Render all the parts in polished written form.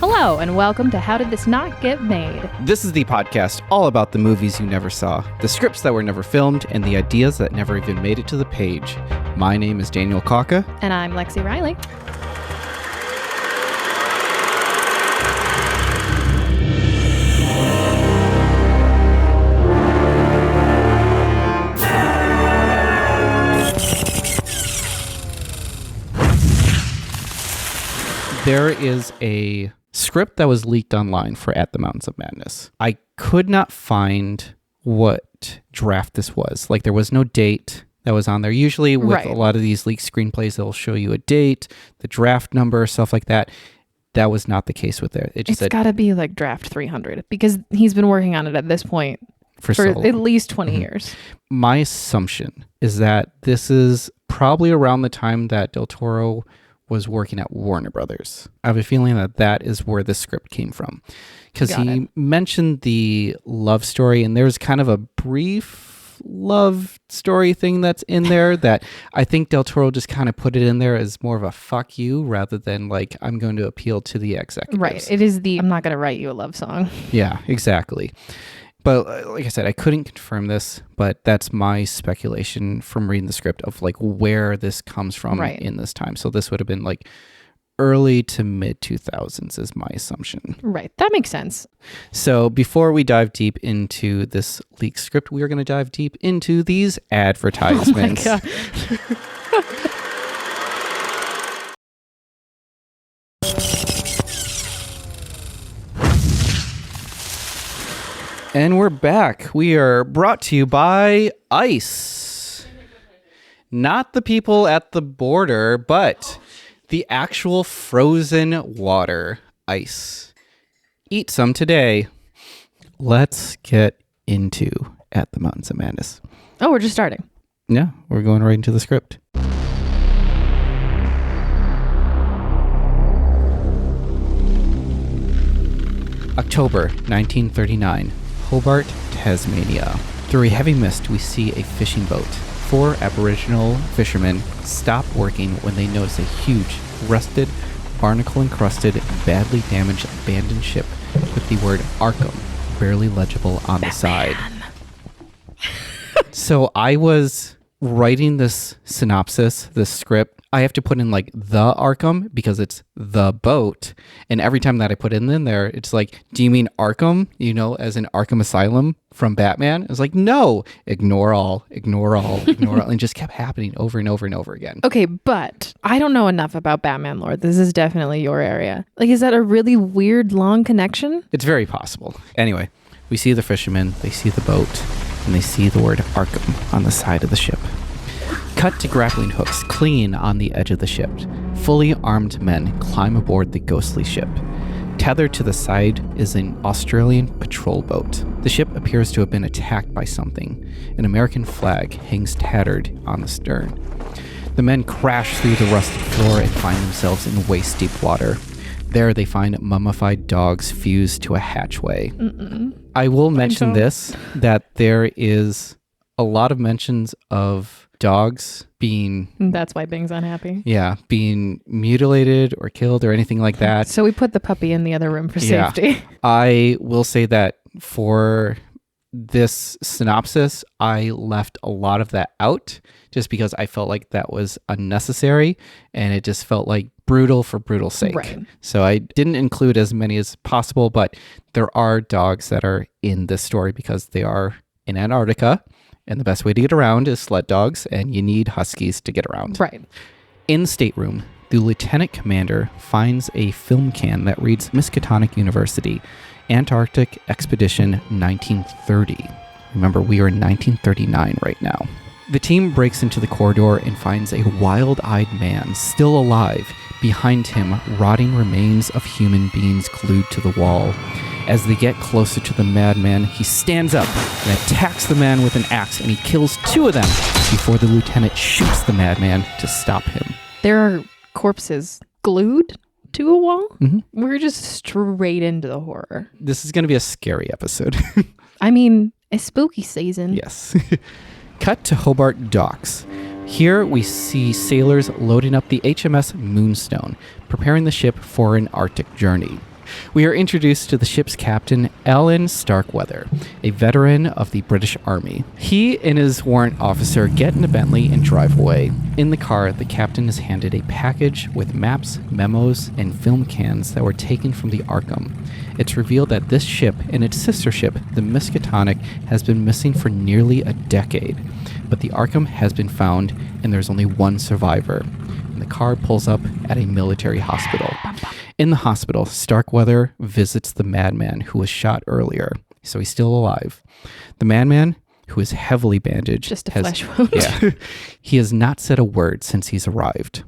Hello, and welcome to How Did This Not Get Made? This is the podcast all about the movies you never saw, the scripts that were never filmed, and the ideas that never even made it to the page. My name is Daniel Kaka. And I'm Lexi Riley. There is a script that was leaked online for At the Mountains of Madness. I could not find what draft this was. Like, there was no date that was on there. Usually with a lot of these leaked screenplays, they'll show you a date, the draft number, stuff like that. That was not the case with it. It's got to be like draft 300 because he's been working on it at this point for at least 20 years. My assumption is that this is probably around the time that Del Toro was working at Warner Brothers. I have a feeling that that is where the script came from, because he mentioned the love story, and there's kind of a brief love story thing that's in there that I think Del Toro just kind of put it in there as more of a fuck you rather than like, I'm going to appeal to the executives. Right. It is I'm not going to write you a love song. Yeah, exactly. But like I said, I couldn't confirm this, but that's my speculation from reading the script of like where this comes from in this time. So this would have been like early to mid 2000s is my assumption. Right. That makes sense. So before we dive deep into this leaked script, we are going to dive deep into these advertisements. Oh my God. And we're back. We are brought to you by ice. Not the people at the border, but the actual frozen water ice. Eat some today. Let's get into At the Mountains of Madness. Oh, we're just starting. Yeah, we're going right into the script. October 1939. Hobart, Tasmania. Through a heavy mist, we see a fishing boat. 4 Aboriginal fishermen stop working when they notice a huge, rusted, barnacle-encrusted, badly damaged abandoned ship with the word Arkham barely legible on the side. So I was writing this synopsis, this script. I have to put in like the Arkham because it's the boat. And every time that I put it in there, it's like, do you mean Arkham? You know, as in Arkham Asylum from Batman? It's like, no, ignore all, and it just kept happening over and over and over again. Okay, but I don't know enough about Batman lore. This is definitely your area. Like, is that a really weird, long connection? It's very possible. Anyway, we see the fishermen, they see the boat, and they see the word Arkham on the side of the ship. Cut to grappling hooks clinging on the edge of the ship. Fully armed men climb aboard the ghostly ship. Tethered to the side is an Australian patrol boat. The ship appears to have been attacked by something. An American flag hangs tattered on the stern. The men crash through the rusted floor and find themselves in waist-deep water. There they find mummified dogs fused to a hatchway. I will mention this, that there is a lot of mentions of dogs being... That's why Bing's unhappy. Yeah, being mutilated or killed or anything like that. So we put the puppy in the other room for safety. I will say that for this synopsis, I left a lot of that out just because I felt like that was unnecessary and it just felt like brutal for brutal sake. Right. So I didn't include as many as possible, but there are dogs that are in this story because they are in Antarctica. And the best way to get around is sled dogs, and you need huskies to get around. Right. In the stateroom, the lieutenant commander finds a film can that reads Miskatonic University, Antarctic Expedition 1930. Remember, we are in 1939 right now. The team breaks into the corridor and finds a wild-eyed man still alive. Behind him, rotting remains of human beings glued to the wall. As they get closer to the madman, he stands up and attacks the man with an axe, and he kills 2 of them before the lieutenant shoots the madman to stop him. There are corpses glued to a wall? Mm-hmm. We're just straight into the horror. This is going to be a scary episode. I mean, it's spooky season. Yes. Cut to Hobart Docks. Here we see sailors loading up the HMS Moonstone, preparing the ship for an Arctic journey. We are introduced to the ship's captain, Alan Starkweather, a veteran of the British Army. He and his warrant officer get in a Bentley and drive away. In the car, the captain is handed a package with maps, memos, and film cans that were taken from the Arkham. It's revealed that this ship and its sister ship, the Miskatonic, has been missing for nearly a decade. But the Arkham has been found, and there's only one survivor. And the car pulls up at a military hospital. In the hospital, Starkweather visits the madman who was shot earlier, so he's still alive. The madman, who is heavily bandaged, just a flesh wound. Yeah, he has not said a word since he's arrived.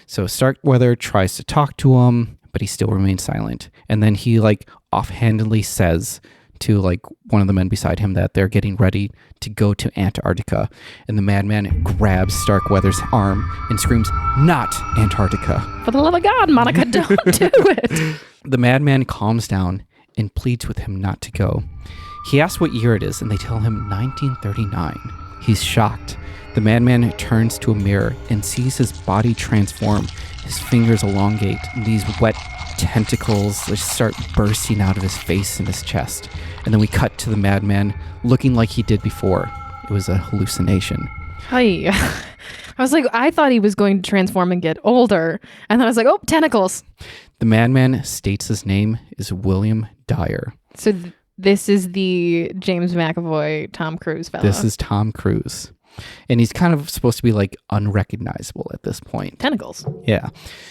So Starkweather tries to talk to him, but he still remains silent. And then he offhandedly says to one of the men beside him that they're getting ready to go to Antarctica. And the madman grabs Starkweather's arm and screams, "Not Antarctica." For the love of God, Monica, don't do it. The madman calms down and pleads with him not to go. He asks what year it is, and they tell him 1939. He's shocked. The madman turns to a mirror and sees his body transform. His fingers elongate, and these wet tentacles just start bursting out of his face and his chest. And then we cut to the madman looking like he did before. It was a hallucination. Hi. I was like, I thought he was going to transform and get older. And then I was like, oh, tentacles. The madman states his name is William Dyer. So this is the James McAvoy, Tom Cruise fellow. This is Tom Cruise. And he's kind of supposed to be unrecognizable at this point. Tentacles. Yeah.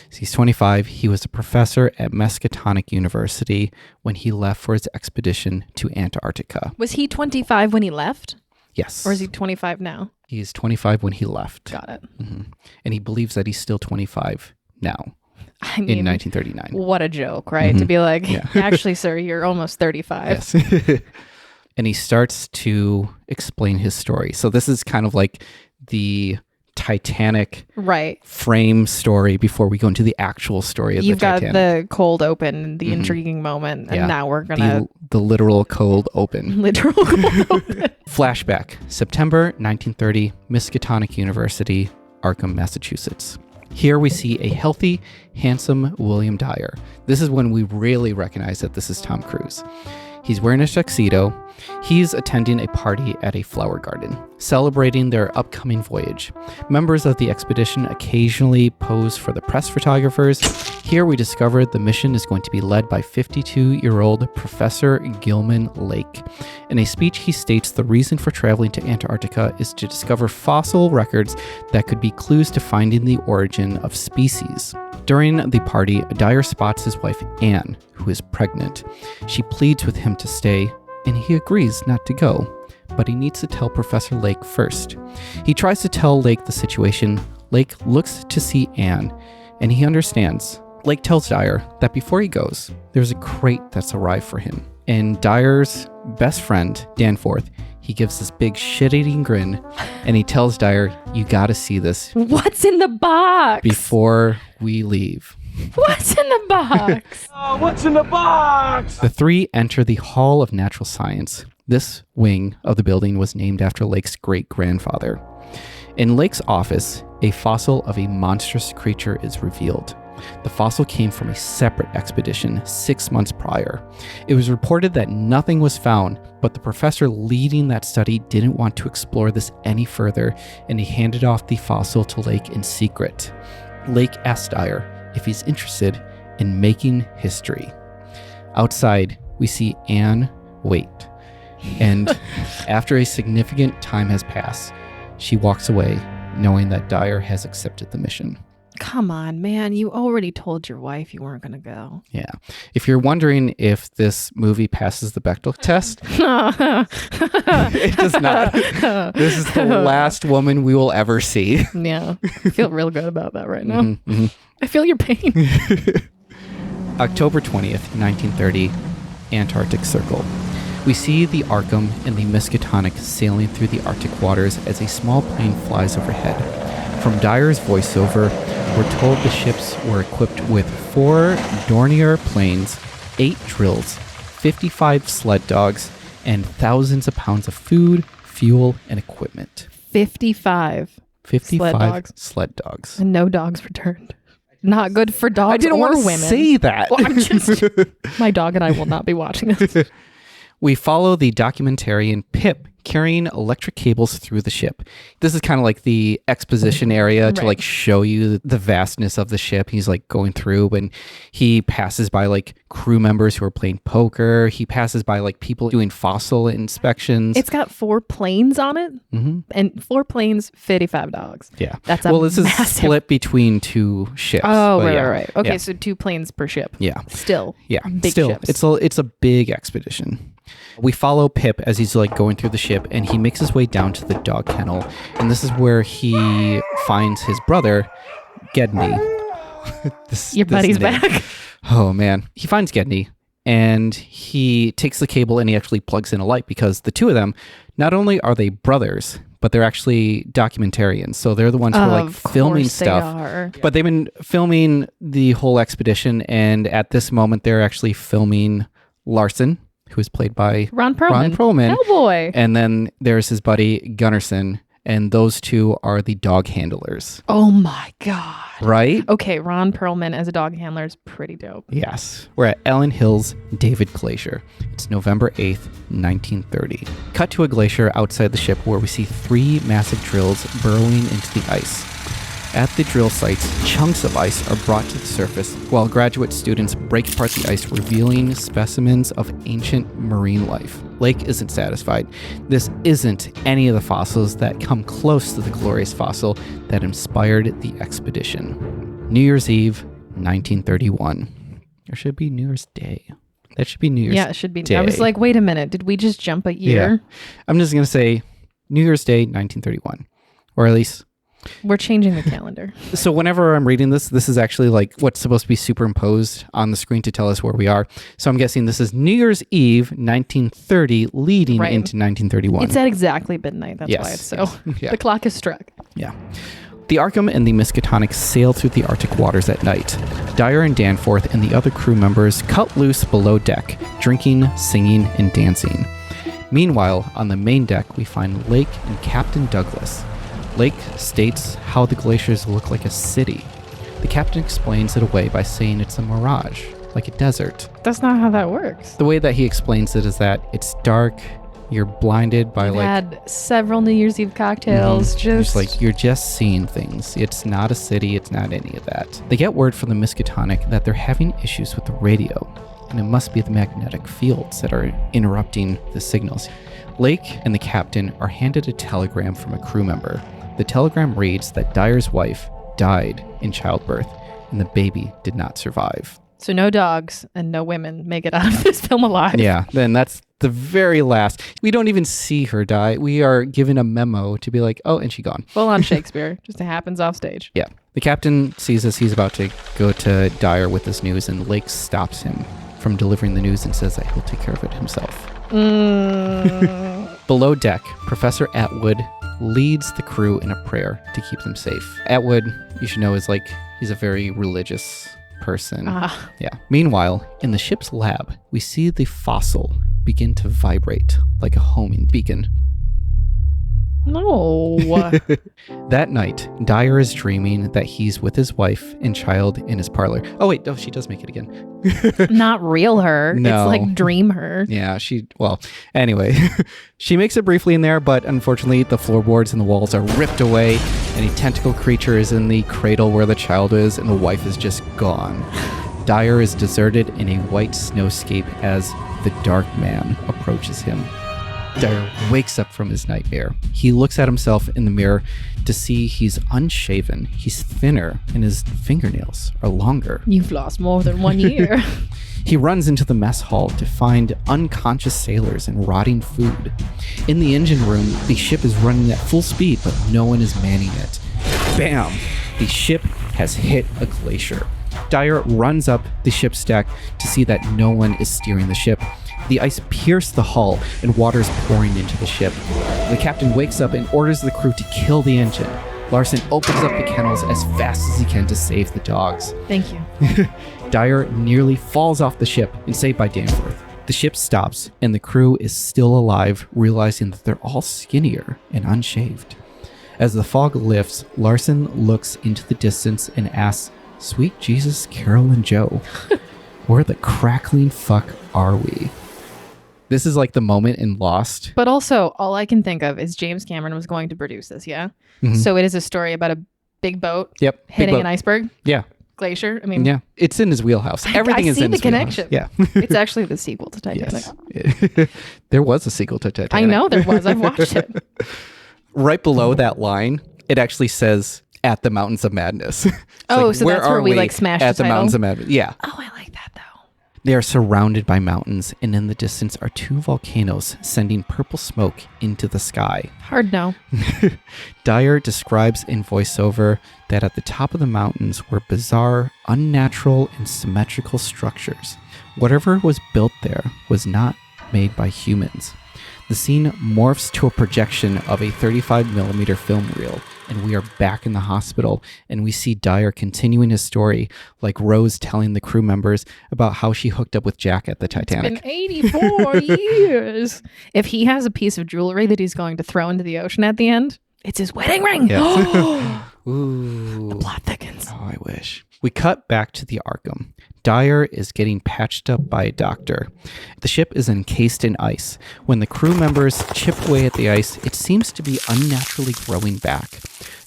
So he's 25. He was a professor at Miskatonic University when he left for his expedition to Antarctica. Was he 25 when he left? Yes. Or is he 25 now? He's 25 when he left. Got it. Mm-hmm. And he believes that he's still 25 now. I mean, in 1939. What a joke, right? Mm-hmm. To be like, yeah. Actually, sir, you're almost 35. Yes. And he starts to explain his story. So this is kind of like the Titanic frame story before we go into the actual story of the Titanic. You've got the cold open, the intriguing moment, and now we're going to... The literal cold open. Literal cold open. Flashback. September 1930, Miskatonic University, Arkham, Massachusetts. Here we see a healthy, handsome William Dyer. This is when we really recognize that this is Tom Cruise. He's wearing a tuxedo. He's attending a party at a flower garden, celebrating their upcoming voyage. Members of the expedition occasionally pose for the press photographers. Here we discover the mission is going to be led by 52-year-old Professor Gilman Lake. In a speech, he states the reason for traveling to Antarctica is to discover fossil records that could be clues to finding the origin of species. During the party, Dyer spots his wife, Anne, who is pregnant. She pleads with him to stay, and he agrees not to go, but he needs to tell Professor Lake first. He tries to tell Lake the situation. Lake looks to see Anne, and he understands. Lake tells Dyer that before he goes, there's a crate that's arrived for him. And Dyer's best friend, Danforth, he gives this big shit-eating grin, and he tells Dyer, "You gotta see this. What's in the box? Before we leave." What's in the box? What's in the box? The three enter the Hall of Natural Science. This wing of the building was named after Lake's great-grandfather. In Lake's office, a fossil of a monstrous creature is revealed. The fossil came from a separate expedition 6 months prior. It was reported that nothing was found, but the professor leading that study didn't want to explore this any further, and he handed off the fossil to Lake in secret. Lake asked Dyer if he's interested in making history. Outside, we see Anne wait. And after a significant time has passed, she walks away, knowing that Dyer has accepted the mission. Come on, man. You already told your wife you weren't going to go. Yeah. If you're wondering if this movie passes the Bechdel test, it does not. This is the last woman we will ever see. Yeah. I feel real good about that right now. Mm-hmm, mm-hmm. I feel your pain. October 20th, 1930, Antarctic Circle. We see the Arkham and the Miskatonic sailing through the Arctic waters as a small plane flies overhead. From Dyer's voiceover, we're told the ships were equipped with 4 Dornier planes, 8 drills, 55 sled dogs, and thousands of pounds of food, fuel, and equipment. 55 sled dogs. And no dogs returned. not good for dogs. I didn't want to say that. Well, I'm just my dog and I will not be watching this. We follow the documentarian Pip carrying electric cables through the ship. This is kind of like the exposition area to like show you the vastness of the ship. He's like going through and he passes by like crew members who are playing poker. He passes by like people doing fossil inspections. It's got 4 planes on it and 4 planes, 55 dogs. Yeah. That's this massive... is split between 2 ships. Oh, right. Okay, so 2 planes per ship. Yeah. Still. Yeah. Big ships. It's a big expedition. We follow Pip as he's like going through the ship and he makes his way down to the dog kennel. And this is where he finds his brother, Gedney. Your buddy's back. Oh, man. He finds Gedney and he takes the cable and he actually plugs in a light because the 2 of them, not only are they brothers, but they're actually documentarians. So they're the ones who are like filming stuff. But they've been filming the whole expedition. And at this moment, they're actually filming Larson, who is played by Ron Perlman. Hellboy. And then there's his buddy Gunnarsson, and those 2 are the dog handlers. Oh my God. Right? Okay, Ron Perlman as a dog handler is pretty dope. Yes. We're at Ellen Hill's David Glacier. It's November 8th, 1930. Cut to a glacier outside the ship where we see 3 massive drills burrowing into the ice. At the drill sites, chunks of ice are brought to the surface while graduate students break apart the ice, revealing specimens of ancient marine life. Lake isn't satisfied. This isn't any of the fossils that come close to the glorious fossil that inspired the expedition. New Year's Eve, 1931. Or should it be New Year's Day? That should be New Year's Day. Yeah, it should be. I was like, wait a minute. Did we just jump a year? Yeah. I'm just going to say New Year's Day, 1931. Or at least... We're changing the calendar. So whenever I'm reading this is actually like what's supposed to be superimposed on the screen to tell us where we are. So I'm guessing this is New Year's Eve, 1930, leading into 1931. It's at exactly midnight. That's why it's so... Yeah. The clock is struck. Yeah. The Arkham and the Miskatonic sail through the Arctic waters at night. Dyer and Danforth and the other crew members cut loose below deck, drinking, singing, and dancing. Meanwhile, on the main deck, we find Lake and Captain Douglas. Lake states how the glaciers look like a city. The captain explains it away by saying it's a mirage, like a desert. That's not how that works. The way that he explains it is that it's dark, you're blinded by had several New Year's Eve cocktails, you're just seeing things. It's not a city, it's not any of that. They get word from the Miskatonic that they're having issues with the radio, and it must be the magnetic fields that are interrupting the signals. Lake and the captain are handed a telegram from a crew member. The telegram reads that Dyer's wife died in childbirth and the baby did not survive. So no dogs and no women make it out of this film alive. Yeah, then that's the very last. We don't even see her die. We are given a memo to be like, oh, and she gone. Full on Shakespeare. Just happens off stage. Yeah. The captain sees us. He's about to go to Dyer with this news, and Lake stops him from delivering the news and says that he'll take care of it himself. Below deck, Professor Atwood leads the crew in a prayer to keep them safe. Atwood, you should know, is like, he's a very religious person. Yeah. Meanwhile, in the ship's lab, we see the fossil begin to vibrate like a homing beacon. No. That night, Dyer is dreaming that he's with his wife and child in his parlor. Oh, wait. Oh, she does make it again. Not real her. No. It's like dream her. Yeah, anyway. She makes it briefly in there, but unfortunately, the floorboards and the walls are ripped away, and a tentacle creature is in the cradle where the child is, and the wife is just gone. Dyer is deserted in a white snowscape as the Dark Man approaches him. Dyer wakes up from his nightmare. He looks at himself in the mirror to see he's unshaven, he's thinner, and his fingernails are longer. You've lost more than 1 year. He runs into the mess hall to find unconscious sailors and rotting food. In the engine room, the ship is running at full speed, but no one is manning it. Bam! The ship has hit a glacier. Dyer runs up the ship's deck to see that no one is steering the ship. The ice pierced the hull and water is pouring into the ship. The captain wakes up and orders the crew to kill the engine. Larson opens up the kennels as fast as he can to save the dogs. Thank you. Dyer nearly falls off the ship and saved by Danforth. The ship stops and the crew is still alive, realizing that they're all skinnier and unshaved. As the fog lifts, Larson looks into the distance and asks, Sweet Jesus, Carol and Joe. Where the crackling fuck are we? This is like the moment in Lost. But also, all I can think of is James Cameron was going to produce this, yeah? Mm-hmm. So it is a story about a big boat hitting an iceberg? Yeah. Glacier? I mean... Yeah. It's in his wheelhouse. Everything is in his wheelhouse. I see the connection. Yeah. It's actually the sequel to Titanic. Yes. There was a sequel to Titanic. I know there was. I've watched it. Right below that line, it actually says, At the Mountains of Madness. So that's where we like smashed At the Mountains of Madness. Yeah. Oh, I like that though. They are surrounded by mountains, and in the distance are two volcanoes sending purple smoke into the sky. Hard no. Dyer describes in voiceover that at the top of the mountains were bizarre, unnatural, and symmetrical structures. Whatever was built there was not made by humans. The scene morphs to a projection of a 35mm film reel, and we are back in the hospital, and we see Dyer continuing his story, like Rose telling the crew members about how she hooked up with Jack at the Titanic. It's been 84 years. If he has a piece of jewelry that he's going to throw into the ocean at the end, it's his wedding ring. Yes. Ooh. The plot thickens. Oh, I wish. We cut back to the Arkham. Dyer is getting patched up by a doctor. The ship is encased in ice. When the crew members chip away at the ice, it seems to be unnaturally growing back.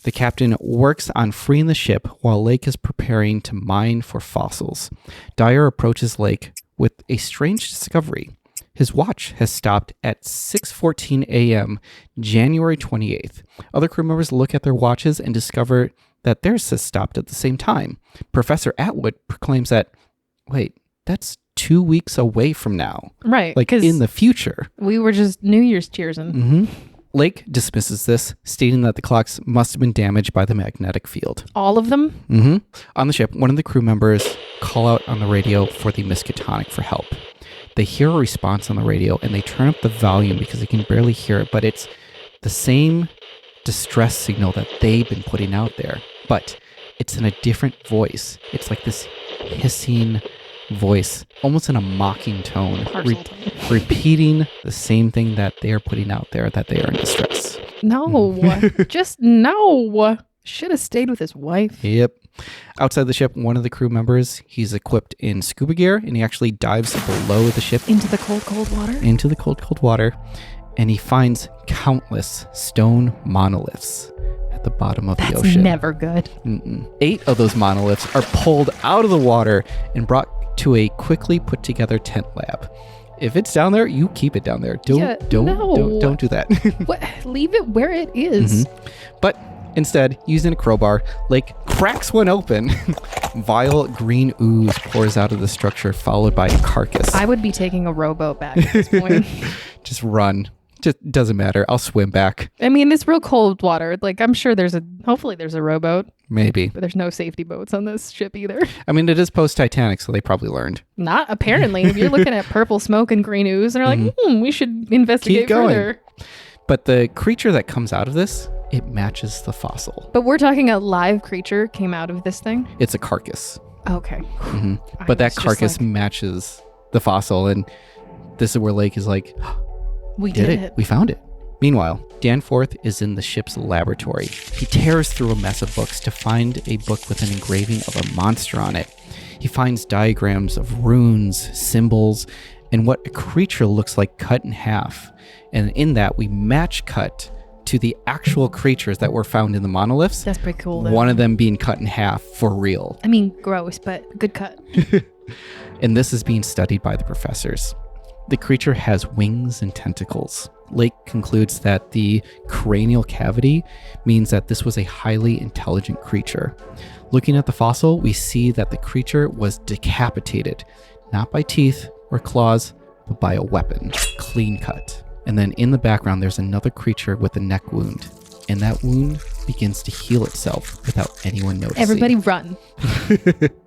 The captain works on freeing the ship while Lake is preparing to mine for fossils. Dyer approaches Lake with a strange discovery. His watch has stopped at 6:14 a.m., January 28th. Other crew members look at their watches and discover that theirs has stopped at the same time. Professor Atwood proclaims that, wait, that's 2 weeks away from now. Right. Like in the future. We were just New Year's cheersing. Mm-hmm. Lake dismisses this, stating that the clocks must have been damaged by the magnetic field. All of them? Mm-hmm. On the ship, one of the crew members call out on the radio for the Miskatonic for help. They hear a response on the radio, and they turn up the volume because they can barely hear it, but it's the same distress signal that they've been putting out there. But it's in a different voice. It's like this hissing voice, almost in a mocking tone, repeating the same thing that they are putting out there, that they are in distress. No, just no. Should have stayed with his wife. Yep. Outside the ship, one of the crew members, he's equipped in scuba gear, and he actually dives below the ship. Into the cold, cold water? Into the cold, cold water. And he finds countless stone monoliths at the bottom of the ocean. That's never good. 8 of those monoliths are pulled out of the water and brought to a quickly put together tent lab. If it's down there, you keep it down there. Don't do that. What? Leave it where it is. Mm-hmm. But instead, using a crowbar, Lake cracks one open. Vile green ooze pours out of the structure, followed by a carcass. I would be taking a rowboat back at this point. Just run. Just doesn't matter. I'll swim back. I mean, it's real cold water. Like, I'm sure hopefully there's a rowboat. Maybe. But there's no safety boats on this ship either. I mean, it is post-Titanic, so they probably learned. Not apparently. If you're looking at purple smoke and green ooze, and they're like, we should investigate further. But the creature that comes out of this, it matches the fossil. But we're talking a live creature came out of this thing? It's a carcass. Okay. Mm-hmm. But that carcass matches the fossil, and this is where Lake is like, we did it. We found it. Meanwhile, Danforth is in the ship's laboratory. He tears through a mess of books to find a book with an engraving of a monster on it. He finds diagrams of runes, symbols, and what a creature looks like cut in half. And in that, we match cut to the actual creatures that were found in the monoliths. That's pretty cool, though. One of them being cut in half for real. I mean, gross, but good cut. And this is being studied by the professors. The creature has wings and tentacles. Lake concludes that the cranial cavity means that this was a highly intelligent creature. Looking at the fossil, we see that the creature was decapitated, not by teeth or claws, but by a weapon, clean cut. And then in the background, there's another creature with a neck wound. And that wound begins to heal itself without anyone noticing. Everybody run.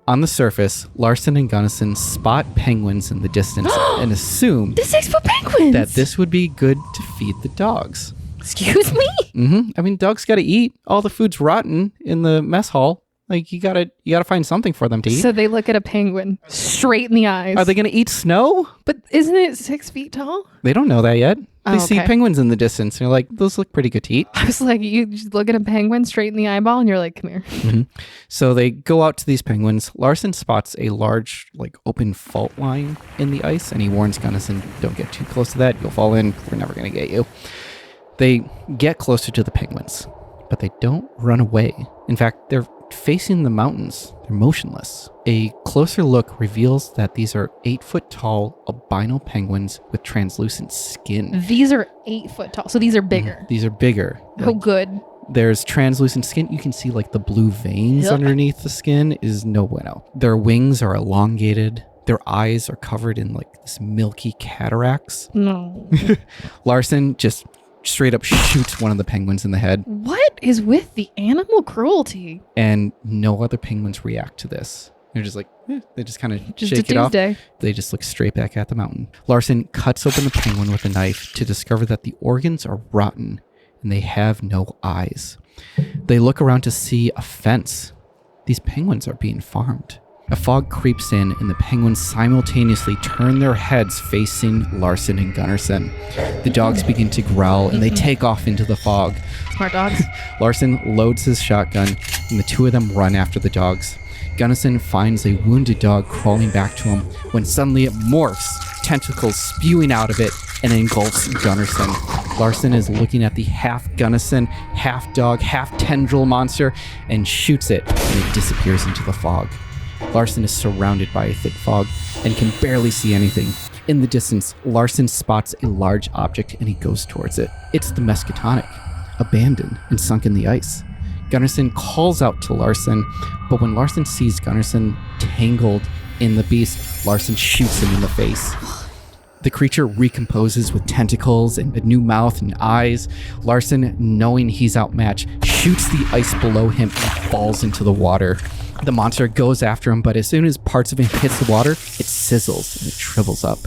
On the surface, Larson and Gunnison spot penguins in the distance and assume the 6-foot penguins that this would be good to feed the dogs. Excuse me? Mm-hmm. I mean, dogs got to eat. All the food's rotten in the mess hall. Like, you gotta find something for them to eat. So they look at a penguin straight in the eyes. Are they gonna eat snow? But isn't it 6 feet tall? They don't know that yet. They see penguins in the distance. And you're like, those look pretty good to eat. I was like, you just look at a penguin straight in the eyeball and you're like, come here. Mm-hmm. So they go out to these penguins. Larson spots a large, open fault line in the ice, and he warns Gunnison, don't get too close to that. You'll fall in. We're never going to get you. They get closer to the penguins, but they don't run away. In fact, they're facing the mountains. They're motionless. A closer look reveals that these are 8-foot tall albino penguins with translucent skin. These are 8 foot tall, so these are bigger. These are bigger. Oh, good. There's translucent skin. You can see the blue veins underneath the skin is no bueno. Their wings are elongated. Their eyes are covered in this milky cataracts. No. Larson just straight up shoots one of the penguins in the head. What is with the animal cruelty? And no other penguins react to this. They're just they just kind of shake it off. They just look straight back at the mountain. Larson cuts open the penguin with a knife to discover that the organs are rotten and they have no eyes. They look around to see a fence. These penguins are being farmed. A fog creeps in, and the penguins simultaneously turn their heads facing Larson and Gunnarsson. The dogs begin to growl, and they take off into the fog. Smart dogs. Larson loads his shotgun, and the two of them run after the dogs. Gunnarsson finds a wounded dog crawling back to him when suddenly it morphs, tentacles spewing out of it, and engulfs Gunnarsson. Larson is looking at the half Gunnarsson, half dog, half tendril monster, and shoots it, and it disappears into the fog. Larson is surrounded by a thick fog and can barely see anything. In the distance, Larson spots a large object and he goes towards it. It's the Mechanolith, abandoned and sunk in the ice. Gunnarsson calls out to Larson, but when Larson sees Gunnarsson tangled in the beast, Larson shoots him in the face. The creature recomposes with tentacles and a new mouth and eyes. Larson, knowing he's outmatched, shoots the ice below him and falls into the water. The monster goes after him, but as soon as parts of him hits the water, it sizzles and it shrivels up.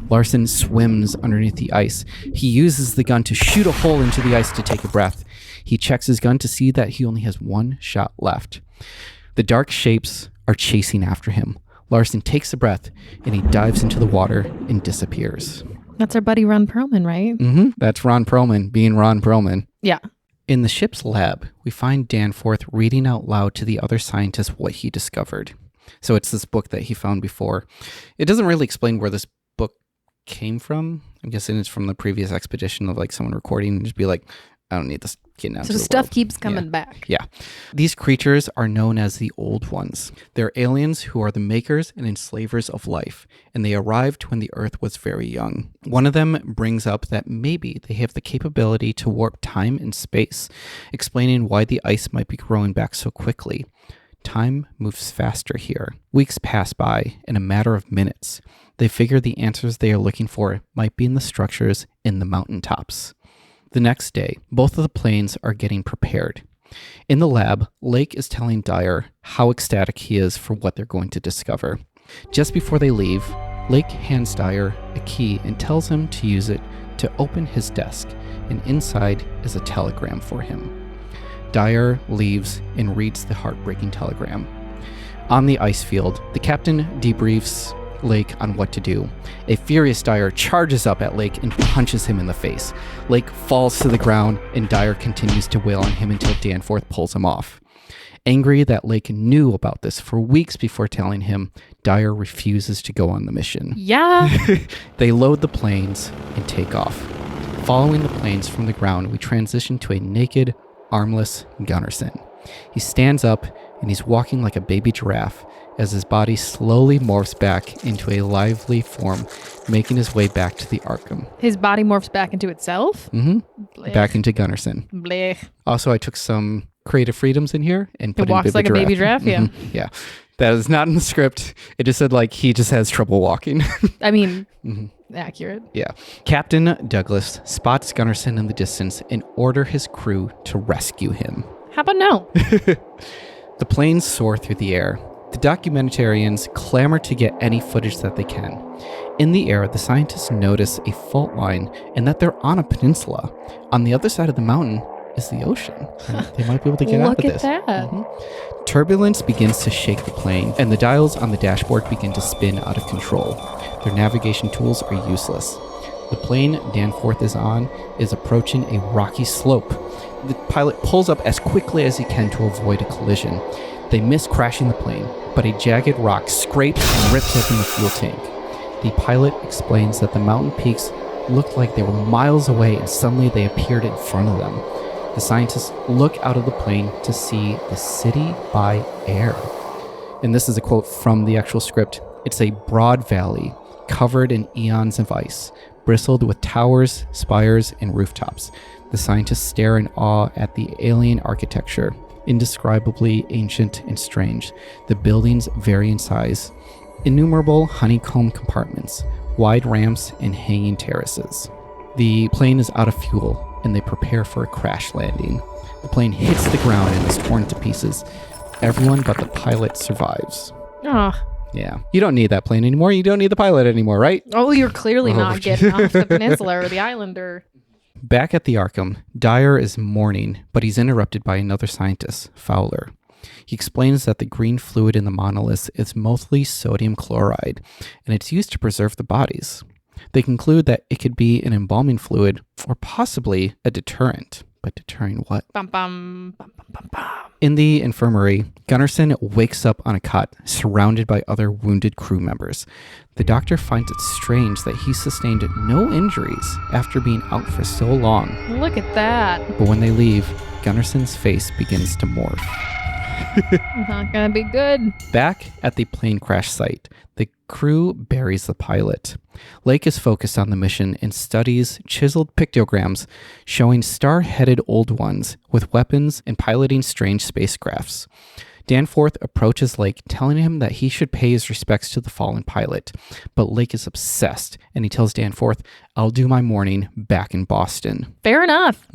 Larson swims underneath the ice. He uses the gun to shoot a hole into the ice to take a breath. He checks his gun to see that he only has one shot left. The dark shapes are chasing after him. Larson takes a breath and he dives into the water and disappears. That's our buddy Ron Perlman, right? Mm-hmm. That's Ron Perlman being Ron Perlman. Yeah. In the ship's lab, we find Danforth reading out loud to the other scientists what he discovered. So it's this book that he found before. It doesn't really explain where this book came from. I'm guessing it's from the previous expedition of someone recording and just be like, I don't need this getting out. So stuff keeps coming back. Yeah. These creatures are known as the Old Ones. They're aliens who are the makers and enslavers of life, and they arrived when the Earth was very young. One of them brings up that maybe they have the capability to warp time and space, explaining why the ice might be growing back so quickly. Time moves faster here. Weeks pass by in a matter of minutes. They figure the answers they are looking for might be in the structures in the mountaintops. The next day, both of the planes are getting prepared. In the lab, Lake is telling Dyer how ecstatic he is for what they're going to discover. Just before they leave, Lake hands Dyer a key and tells him to use it to open his desk, and inside is a telegram for him. Dyer leaves and reads the heartbreaking telegram. On the ice field, the captain debriefs Lake on what to do. A furious Dyer charges up at Lake and punches him in the face. Lake falls to the ground and Dyer continues to wail on him until Danforth pulls him off. Angry that Lake knew about this for weeks before telling him, Dyer refuses to go on the mission. Yeah. They load the planes and take off. Following the planes from the ground, we transition to a naked, armless Gunnarsson. He stands up and he's walking like a baby giraffe as his body slowly morphs back into a lively form, making his way back to the Arkham. His body morphs back into itself? Mm-hmm. Blech. Back into Gunnarsson. Blech. Also, I took some creative freedoms in here and put in walks like a baby giraffe, yeah. Mm-hmm. Yeah. That is not in the script. It just said he just has trouble walking. I mean, accurate. Yeah. Captain Douglas spots Gunnarsson in the distance and orders his crew to rescue him. How about no? The planes soar through the air. The documentarians clamor to get any footage that they can. In the air, the scientists notice a fault line and that they're on a peninsula. On the other side of the mountain is the ocean. They might be able to get out of this. Look at that. Mm-hmm. Turbulence begins to shake the plane, and the dials on the dashboard begin to spin out of control. Their navigation tools are useless. The plane Danforth is on is approaching a rocky slope. The pilot pulls up as quickly as he can to avoid a collision. They miss crashing the plane, but a jagged rock scrapes and rips open the fuel tank. The pilot explains that the mountain peaks looked like they were miles away and suddenly they appeared in front of them. The scientists look out of the plane to see the city by air. And this is a quote from the actual script. It's a broad valley covered in eons of ice, bristled with towers, spires, and rooftops. The scientists stare in awe at the alien architecture, indescribably ancient and strange. The buildings vary in size. Innumerable honeycomb compartments, wide ramps, and hanging terraces. The plane is out of fuel, and they prepare for a crash landing. The plane hits the ground and is torn to pieces. Everyone but the pilot survives. Yeah. You don't need that plane anymore. You don't need the pilot anymore, right? Oh, you're clearly not getting off the peninsula or the island or... Back at the Arkham, Dyer is mourning, but he's interrupted by another scientist, Fowler. He explains that the green fluid in the monoliths is mostly sodium chloride, and it's used to preserve the bodies. They conclude that it could be an embalming fluid or possibly a deterrent. But deterring what? Bum, bum, bum, bum, bum, bum. In the infirmary, Gunnarsson wakes up on a cot, surrounded by other wounded crew members. The doctor finds it strange that he sustained no injuries after being out for so long. Look at that. But when they leave, Gunnarsson's face begins to morph. Not gonna be good. Back at the plane crash site, the crew buries the pilot. Lake is focused on the mission and studies chiseled pictograms showing star-headed old ones with weapons and piloting strange spacecrafts. Danforth approaches Lake, telling him that he should pay his respects to the fallen pilot. But Lake is obsessed, and he tells Danforth, "I'll do my mourning back in Boston." Fair enough.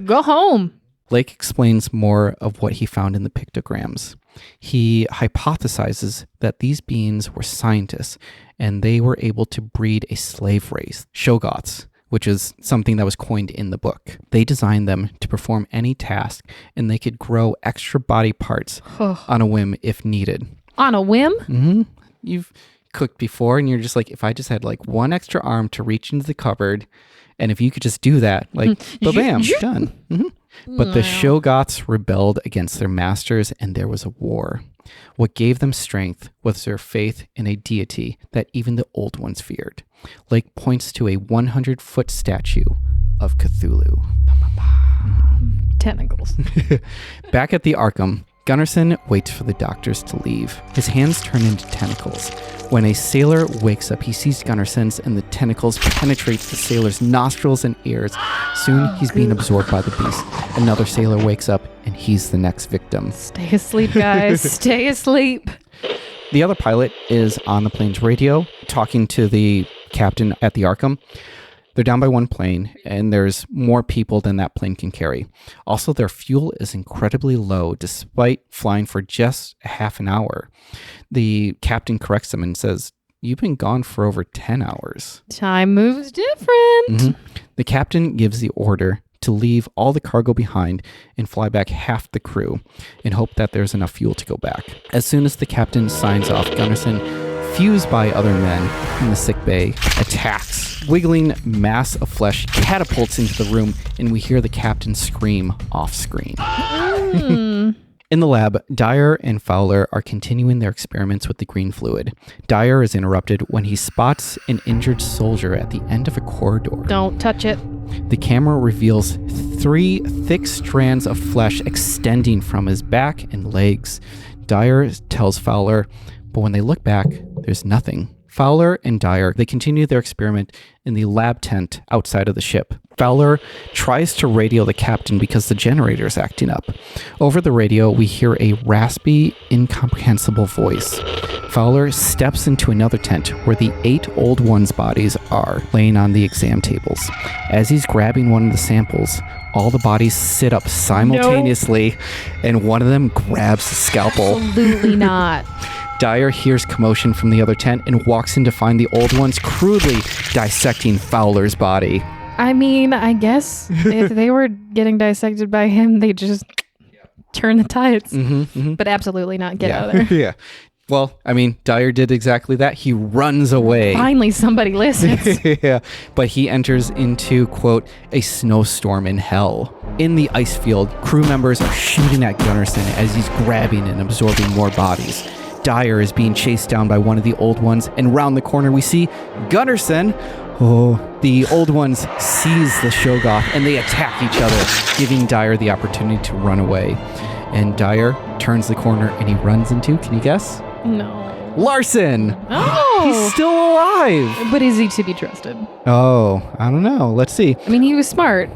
Go home. Lake explains more of what he found in the pictograms. He hypothesizes that these beings were scientists, and they were able to breed a slave race, Shoggoths, which is something that was coined in the book. They designed them to perform any task, and they could grow extra body parts on a whim if needed. On a whim? Mm-hmm. You've cooked before, and you're just like, if I just had like one extra arm to reach into the cupboard, and if you could just do that, like, bam, done. Mm-hmm. But the Shoggoths rebelled against their masters, and there was a war. What gave them strength was their faith in a deity that even the old ones feared. Lake points to a 100-foot statue of Cthulhu. Tentacles. Back at the Arkham, Gunnarsson waits for the doctors to leave. His hands turn into tentacles. When a sailor wakes up, he sees Gunnarsson's, and the tentacles penetrate the sailor's nostrils and ears. Soon, he's being absorbed by the beast. Another sailor wakes up, and he's the next victim. Stay asleep, guys. Stay asleep. The other pilot is on the plane's radio, talking to the captain at the Arkham. They're down by one plane, and there's more people than that plane can carry. Also, their fuel is incredibly low, despite flying for just a half an hour. The captain corrects them and says, "You've been gone for over 10 hours. Time moves different. Mm-hmm. The captain gives the order to leave all the cargo behind and fly back half the crew and hope that there's enough fuel to go back. As soon as the captain signs off, Gunnarsson, fused by other men in the sickbay, attacks. Wiggling mass of flesh catapults into the room, and we hear the captain scream off-screen. In the lab, Dyer and Fowler are continuing their experiments with the green fluid. Dyer is interrupted when he spots an injured soldier at the end of a corridor. Don't touch it. The camera reveals 3 thick strands of flesh extending from his back and legs. Dyer tells Fowler, but when they look back, there's nothing. Fowler and Dyer, they continue their experiment in the lab tent outside of the ship. Fowler tries to radio the captain because the generator is acting up. Over the radio, we hear a raspy, incomprehensible voice. Fowler steps into another tent where the 8 old ones' bodies are, laying on the exam tables. As he's grabbing one of the samples, all the bodies sit up simultaneously, and one of them grabs the scalpel. Absolutely not. Dyer hears commotion from the other tent and walks in to find the old ones crudely dissecting Fowler's body. I mean, I guess if they were getting dissected by him, they just turn the tides. But absolutely not. Get out of there. Yeah. Well, I mean, Dyer did exactly that. He runs away. Finally, somebody listens. Yeah, but he enters into, quote, a snowstorm in hell. In the ice field, crew members are shooting at Gunnarsson as he's grabbing and absorbing more bodies. Dyer is being chased down by one of the old ones, and round the corner we see Gunnarsson. Oh, the old ones seize the Shoggoth and they attack each other, giving Dyer the opportunity to run away. And Dyer turns the corner and he runs into, can you guess? No. Larson! Oh! He's still alive! But is he to be trusted? Oh, I don't know. Let's see. I mean, he was smart.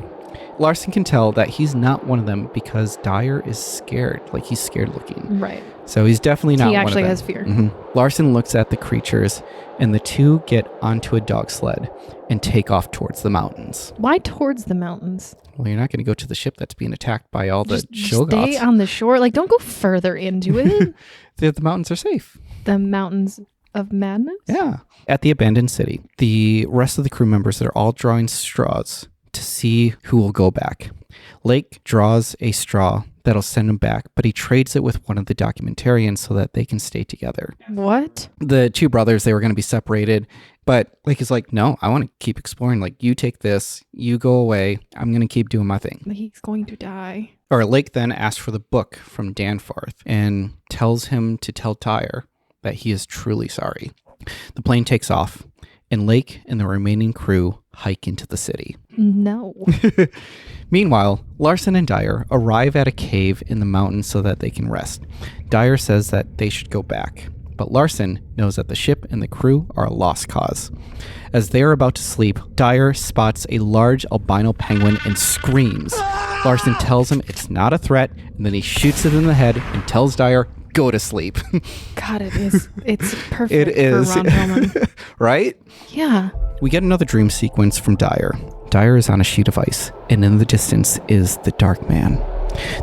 Larson can tell that he's not one of them because Dyer is scared. Like, he's scared looking. Right. So he's definitely not one of them. He actually has fear. Mm-hmm. Larson looks at the creatures, and the two get onto a dog sled and take off towards the mountains. Why towards the mountains? Well, you're not going to go to the ship that's being attacked by all the Shoggoths. Stay on the shore. Like, don't go further into it. The mountains are safe. The mountains of madness? Yeah. At the abandoned city, the rest of the crew members are all drawing straws to see who will go back. Lake draws a straw that'll send him back, but he trades it with one of the documentarians so that they can stay together. What? The two brothers, they were going to be separated, but Lake is like, no, I want to keep exploring. Like, you take this, you go away. I'm going to keep doing my thing. He's going to die. Or Lake then asks for the book from Danforth and tells him to tell Dyer that he is truly sorry. The plane takes off, and Lake and the remaining crew hike into the city. No. Meanwhile, Larson and Dyer arrive at a cave in the mountains so that they can rest. Dyer says that they should go back, but Larson knows that the ship and the crew are a lost cause. As they are about to sleep, Dyer spots a large albino penguin and screams. Larson tells him it's not a threat, and then he shoots it in the head and tells Dyer, go to sleep. God, it is. It's perfect it is. for Ron Perlman. Right? Yeah. We get another dream sequence from Dyer. Dyer is on a sheet of ice, and in the distance is the Dark Man.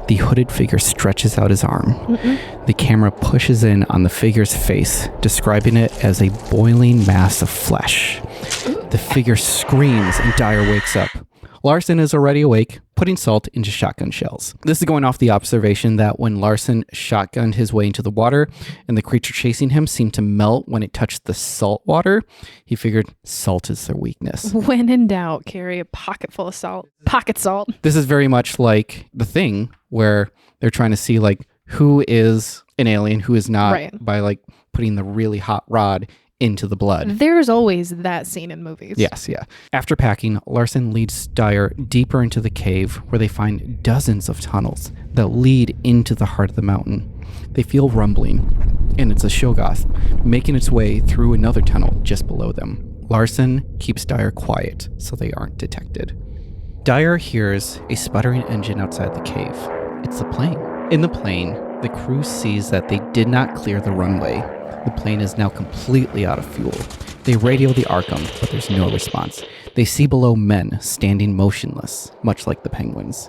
The hooded figure stretches out his arm. The camera pushes in on the figure's face, describing it as a boiling mass of flesh. The figure screams, and Dyer wakes up. Larson is already awake, putting salt into shotgun shells. This is going off the observation that when Larson shotgunned his way into the water and the creature chasing him seemed to melt when it touched the salt water, he figured salt is their weakness. When in doubt, carry a pocket full of salt. Pocket salt. This is very much like The Thing, where they're trying to see like who is an alien, who is not, right, by like putting the really hot rod into the blood. There's always that scene in movies. Yes, yeah. After packing, Larson leads Dyer deeper into the cave where they find dozens of tunnels that lead into the heart of the mountain. They feel rumbling, and it's a Shoggoth making its way through another tunnel just below them. Larson keeps Dyer quiet so they aren't detected. Dyer hears a sputtering engine outside the cave. It's the plane. In the plane, the crew sees that they did not clear the runway. The plane is now completely out of fuel. They radio the Arkham, but there's no response. They see below men standing motionless, much like the penguins.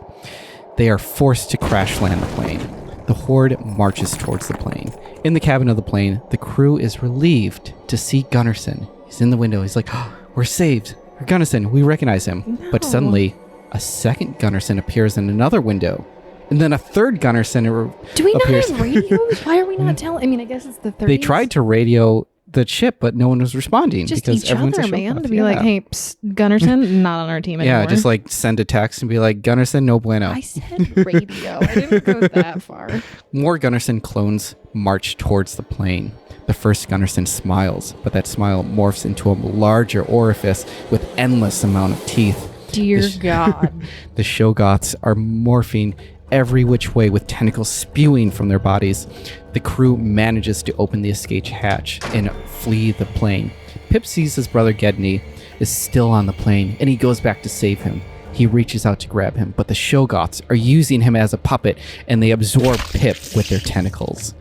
They are forced to crash land the plane. The Horde marches towards the plane. In the cabin of the plane, the crew is relieved to see Gunnarsson. He's in the window. He's like, oh, we're saved. Gunnarsson, we recognize him. No. But suddenly, a second Gunnarsson appears in another window. And then a third Gunnarsson appears. Do we not have radios? Why are we not telling? I mean, I guess it's the 30s. They tried to radio the ship, but no one was responding. Just because each other, man. To be like, hey, psst, Gunnarsson, not on our team anymore. Yeah, just like send a text and be like, Gunnarsson, no bueno. I said radio. I didn't go that far. More Gunnarsson clones march towards the plane. The first Gunnarsson smiles, but that smile morphs into a larger orifice with endless amount of teeth. Dear God. The Shoggoths are morphing every which way with tentacles spewing from their bodies. The crew manages to open the escape hatch and flee the plane. Pip sees his brother Gedney is still on the plane, and he goes back to save him. He reaches out to grab him, but the Shoggoths are using him as a puppet, and they absorb Pip with their tentacles.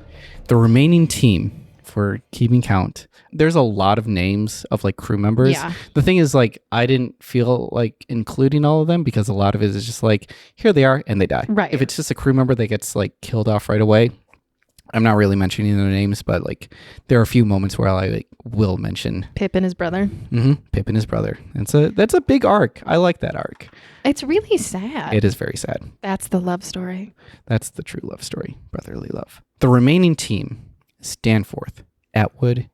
The remaining team, for keeping count, there's a lot of names of like crew members. Yeah. The thing is, like, I didn't feel like including all of them because a lot of it is just like, here they are and they die. Right. If it's just a crew member that gets like killed off right away, I'm not really mentioning their names, but like there are a few moments where I like will mention Pip and his brother. Pip and his brother. That's a big arc. I like that arc. It's really sad. It is very sad. That's the love story. That's the true love story. Brotherly love. The remaining team Stanforth, Atwood,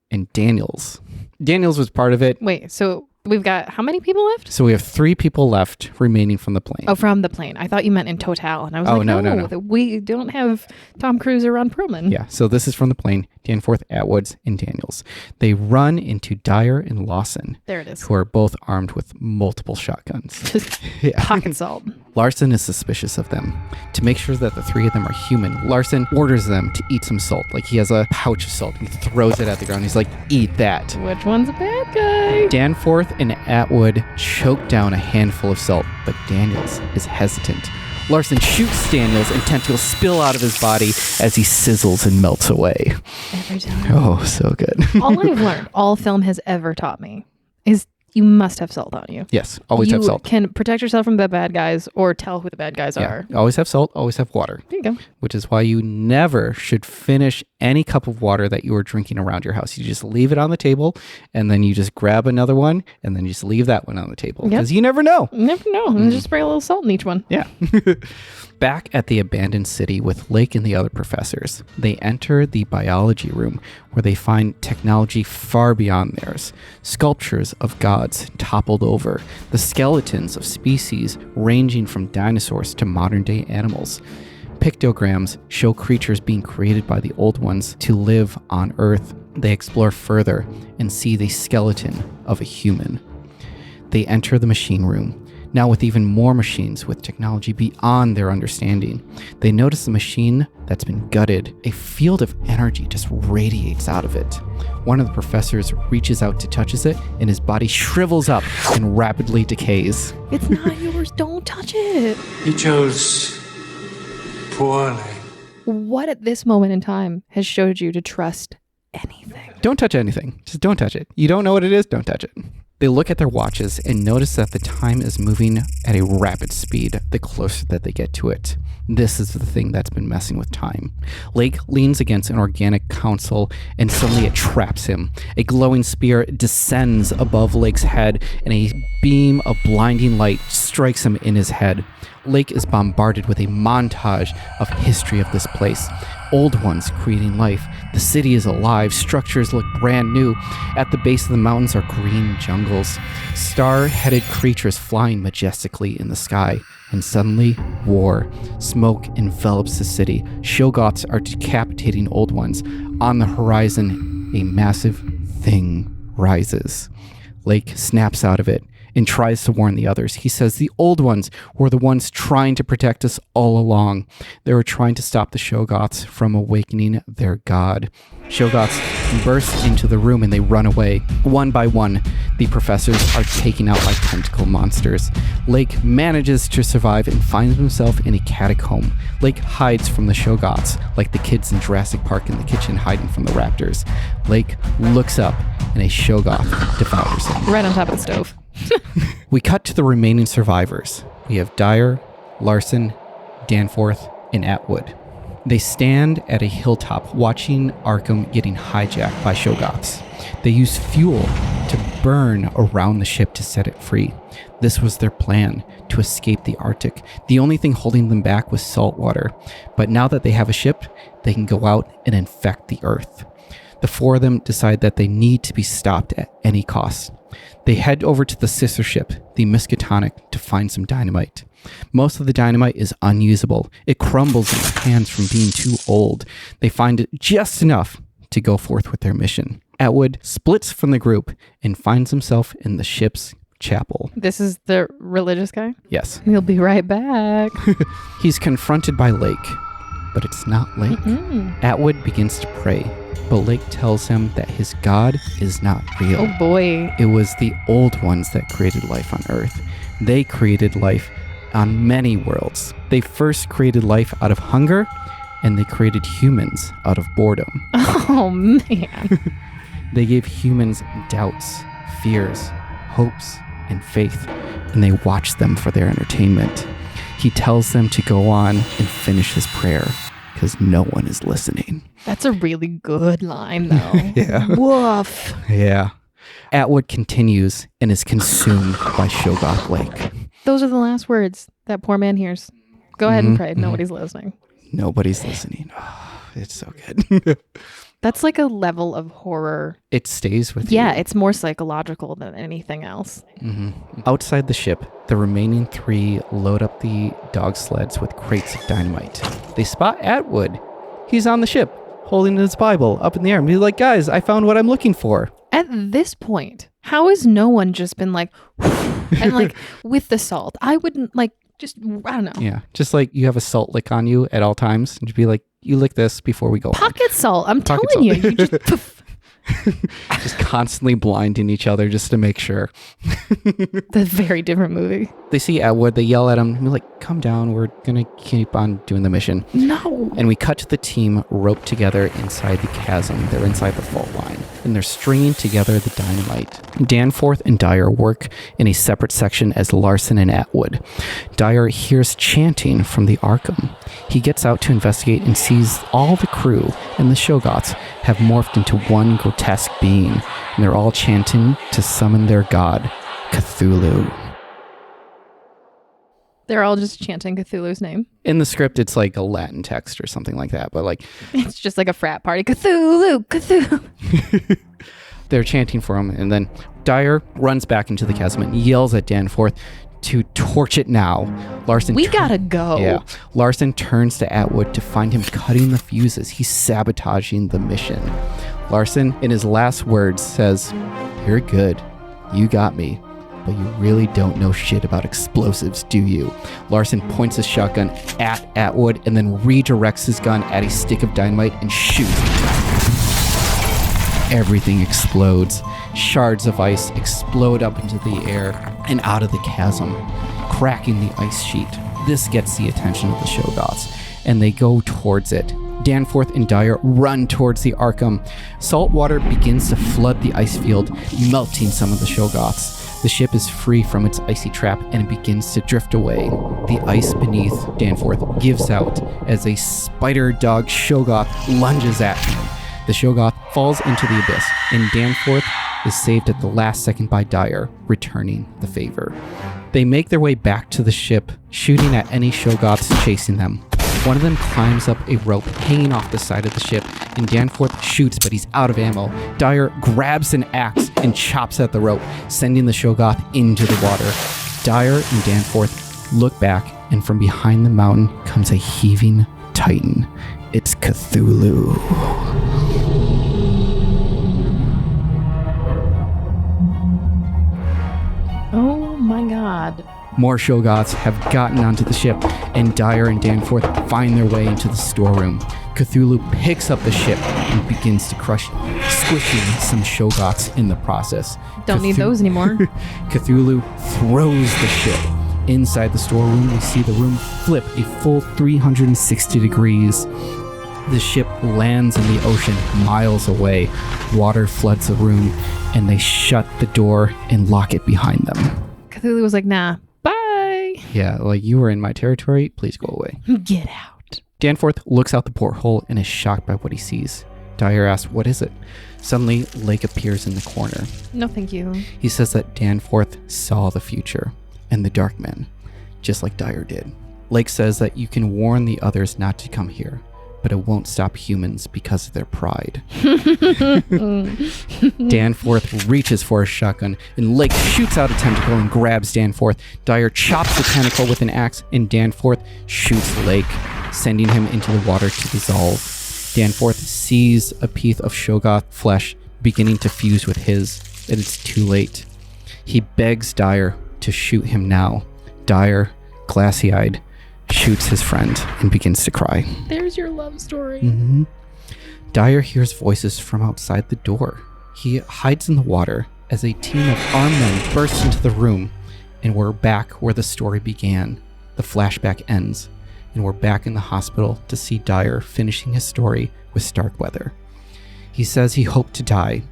and Daniels. Daniels was part of it. Wait, so we've got how many people left? So we have 3 people left remaining from the plane. Oh, from the plane. I thought you meant in total. And I was no. We don't have Tom Cruise or Ron Perlman. Yeah, so this is from the plane. Danforth, Atwoods, and Daniels. They run into Dyer and Lawson. There it is. Who are both armed with multiple shotguns. Just pocket salt. Larson is suspicious of them. To make sure that the 3 of them are human, Larson orders them to eat some salt. Like he has a pouch of salt and he throws it at the ground. He's like, eat that. Which one's a bad guy? Danforth and Atwood choke down a handful of salt, but Daniels is hesitant. Larson shoots Daniels and tentacles spill out of his body as he sizzles and melts away. Every time. Oh, so good. All I've learned, all film has ever taught me, is you must have salt on you. Yes, always have salt. You can protect yourself from the bad guys or tell who the bad guys are. Always have salt, always have water. There you go. Which is why you never should finish any cup of water that you are drinking around your house. You just leave it on the table and then you just grab another one and then you just leave that one on the table. Because you never know. You never know. And just spray a little salt in each one. Yeah. Back at the abandoned city with Lake and the other professors, they enter the biology room where they find technology far beyond theirs. Sculptures of gods toppled over, the skeletons of species ranging from dinosaurs to modern-day animals. Pictograms show creatures being created by the old ones to live on Earth. They explore further and see the skeleton of a human. They enter the machine room. Now with even more machines with technology beyond their understanding. They notice the machine that's been gutted. A field of energy just radiates out of it. One of the professors reaches out to touches it, and his body shrivels up and rapidly decays. It's not yours. Don't touch it. He chose poorly. What at this moment in time has showed you to trust anything? Don't touch anything. Just don't touch it. You don't know what it is? Don't touch it. They look at their watches and notice that the time is moving at a rapid speed the closer that they get to it. This is the thing that's been messing with time. Lake leans against an organic console and suddenly it traps him. A glowing spear descends above Lake's head and a beam of blinding light strikes him in his head. Lake is bombarded with a montage of history of this place. Old ones creating life. The city is alive. Structures look brand new. At the base of the mountains are green jungles. Star-headed creatures flying majestically in the sky. And suddenly, war. Smoke envelops the city. Shoggoths are decapitating old ones. On the horizon, a massive thing rises. Lake snaps out of it and tries to warn the others. He says the old ones were the ones trying to protect us all along. They were trying to stop the Shoggoths from awakening their god. Shoggoths burst into the room and they run away. One by one, the professors are taken out by tentacle monsters. Lake manages to survive and finds himself in a catacomb. Lake hides from the Shoggoths, like the kids in Jurassic Park in the kitchen hiding from the raptors. Lake looks up and a Shoggoth devours him. Right on top of the stove. We cut to the remaining survivors. We have Dyer, Larson, Danforth, and Atwood. They stand at a hilltop watching Arkham getting hijacked by Shoggoths. They use fuel to burn around the ship to set it free. This was their plan, to escape the Arctic. The only thing holding them back was salt water. But now that they have a ship, they can go out and infect the Earth. The 4 of them decide that they need to be stopped at any cost. They head over to the sister ship, the Miskatonic, to find some dynamite. Most of the dynamite is unusable. It crumbles in their hands from being too old. They find it just enough to go forth with their mission. Atwood splits from the group and finds himself in the ship's chapel. This is the religious guy? Yes. He'll be right back. He's confronted by Lake, but it's not Lake. Atwood begins to pray, but Lake tells him that his god is not real. Oh boy. It was the old ones that created life on Earth. They created life on many worlds. They first created life out of hunger, and they created humans out of boredom. Oh man. They gave humans doubts, fears, hopes, and faith, and they watched them for their entertainment. He tells them to go on and finish his prayer, because no one is listening. That's a really good line, though. Yeah. Woof. Yeah. Atwood continues and is consumed by Shoggoth Lake. Those are the last words that poor man hears. Go ahead and pray. Nobody's listening. Nobody's listening. Oh, it's so good. That's like a level of horror. It stays with you. Yeah, it's more psychological than anything else. Mm-hmm. Outside the ship, the remaining 3 load up the dog sleds with crates of dynamite. They spot Atwood. He's on the ship, holding his Bible up in the air. And he's like, guys, I found what I'm looking for. At this point, how has no one just been like, and like with the salt? I wouldn't like, just, I don't know. Yeah, just like you have a salt lick on you at all times. And you'd be like, you lick this before we go Pocket salt. I'm Pocket telling salt. you just poof. Just constantly blinding each other just to make sure. That's a very different movie. They see Atwood, they yell at him, and be like, come down, we're gonna keep on doing the mission. No. And we cut to the team roped together inside the chasm. They're inside the fault line, and they're stringing together the dynamite. Danforth and Dyer work in a separate section as Larson and Atwood. Dyer hears chanting from the Arkham. He gets out to investigate and sees all the crew and the Shoggoths have morphed into one grotesque being, and they're all chanting to summon their god, Cthulhu. They're all just chanting Cthulhu's name. In the script, it's like a Latin text or something like that, but like... It's just like a frat party. Cthulhu, Cthulhu. They're chanting for him, and then Dyer runs back into the chasm and yells at Danforth to torch it now. We gotta go. Yeah. Larson turns to Atwood to find him cutting the fuses. He's sabotaging the mission. Larson, in his last words, says, "You're good. You got me. But you really don't know shit about explosives, do you?" Larson points his shotgun at Atwood and then redirects his gun at a stick of dynamite and shoots. Everything explodes. Shards of ice explode up into the air and out of the chasm, cracking the ice sheet. This gets the attention of the Shoggoths, and they go towards it. Danforth and Dyer run towards the Arkham. Salt water begins to flood the ice field, melting some of the Shoggoths. The ship is free from its icy trap, and it begins to drift away. The ice beneath Danforth gives out as a spider dog Shoggoth lunges at him. The Shoggoth falls into the abyss, and Danforth is saved at the last second by Dyer, returning the favor. They make their way back to the ship, shooting at any Shoggoths chasing them. One of them climbs up a rope hanging off the side of the ship, and Danforth shoots, but he's out of ammo. Dyer grabs an axe and chops at the rope, sending the Shoggoth into the water. Dyer and Danforth look back, and from behind the mountain comes a heaving titan. It's Cthulhu. Oh my god. More Shoggoths have gotten onto the ship, and Dyer and Danforth find their way into the storeroom. Cthulhu picks up the ship and begins to crush, squishing some Shoggoths in the process. Don't need those anymore. Cthulhu throws the ship. Inside the storeroom, we see the room flip a full 360 degrees. The ship lands in the ocean miles away. Water floods the room, and they shut the door and lock it behind them. Cthulhu was like, nah, bye. Yeah, like, you were in my territory, please go away. Get out. Danforth looks out the porthole and is shocked by what he sees. Dyer asks, what is it? Suddenly, Lake appears in the corner. No, thank you. He says that Danforth saw the future and the dark men, just like Dyer did. Lake says that you can warn the others not to come here, but it won't stop humans because of their pride. Danforth reaches for a shotgun, and Lake shoots out a tentacle and grabs Danforth. Dyer chops the tentacle with an axe, and Danforth shoots Lake, sending him into the water to dissolve. Danforth sees a piece of Shoggoth flesh beginning to fuse with his, and it's too late. He begs Dyer to shoot him now. Dyer, glassy-eyed, shoots his friend and begins to cry. There's your love story. Mm-hmm. Dyer hears voices from outside the door. He hides in the water as a team of armed men bursts into the room, and we're back where the story began. The flashback ends, and we're back in the hospital to see Dyer finishing his story with Starkweather. He says he hoped to die,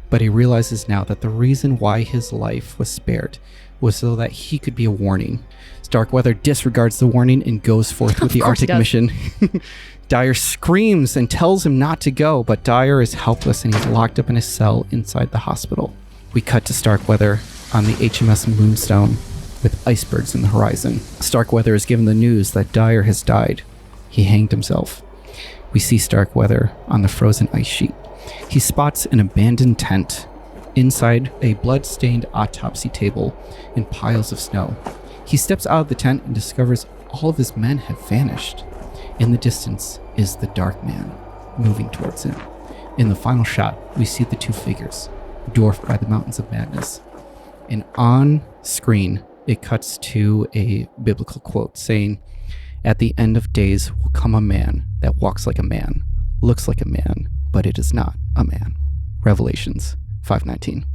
but he realizes now that the reason why his life was spared was so that he could be a warning. Starkweather disregards the warning and goes forth with the Arctic mission. Dyer screams and tells him not to go, but Dyer is helpless and he's locked up in a cell inside the hospital. We cut to Starkweather on the HMS Moonstone with icebergs in the horizon. Starkweather is given the news that Dyer has died. He hanged himself. We see Starkweather on the frozen ice sheet. He spots an abandoned tent inside a blood-stained autopsy table and piles of snow. He steps out of the tent and discovers all of his men have vanished. In the distance is the Dark Man moving towards him. In the final shot, we see the two figures, dwarfed by the Mountains of Madness. And on screen, it cuts to a biblical quote saying, "At the end of days will come a man that walks like a man, looks like a man, but it is not a man." Revelations 5:19.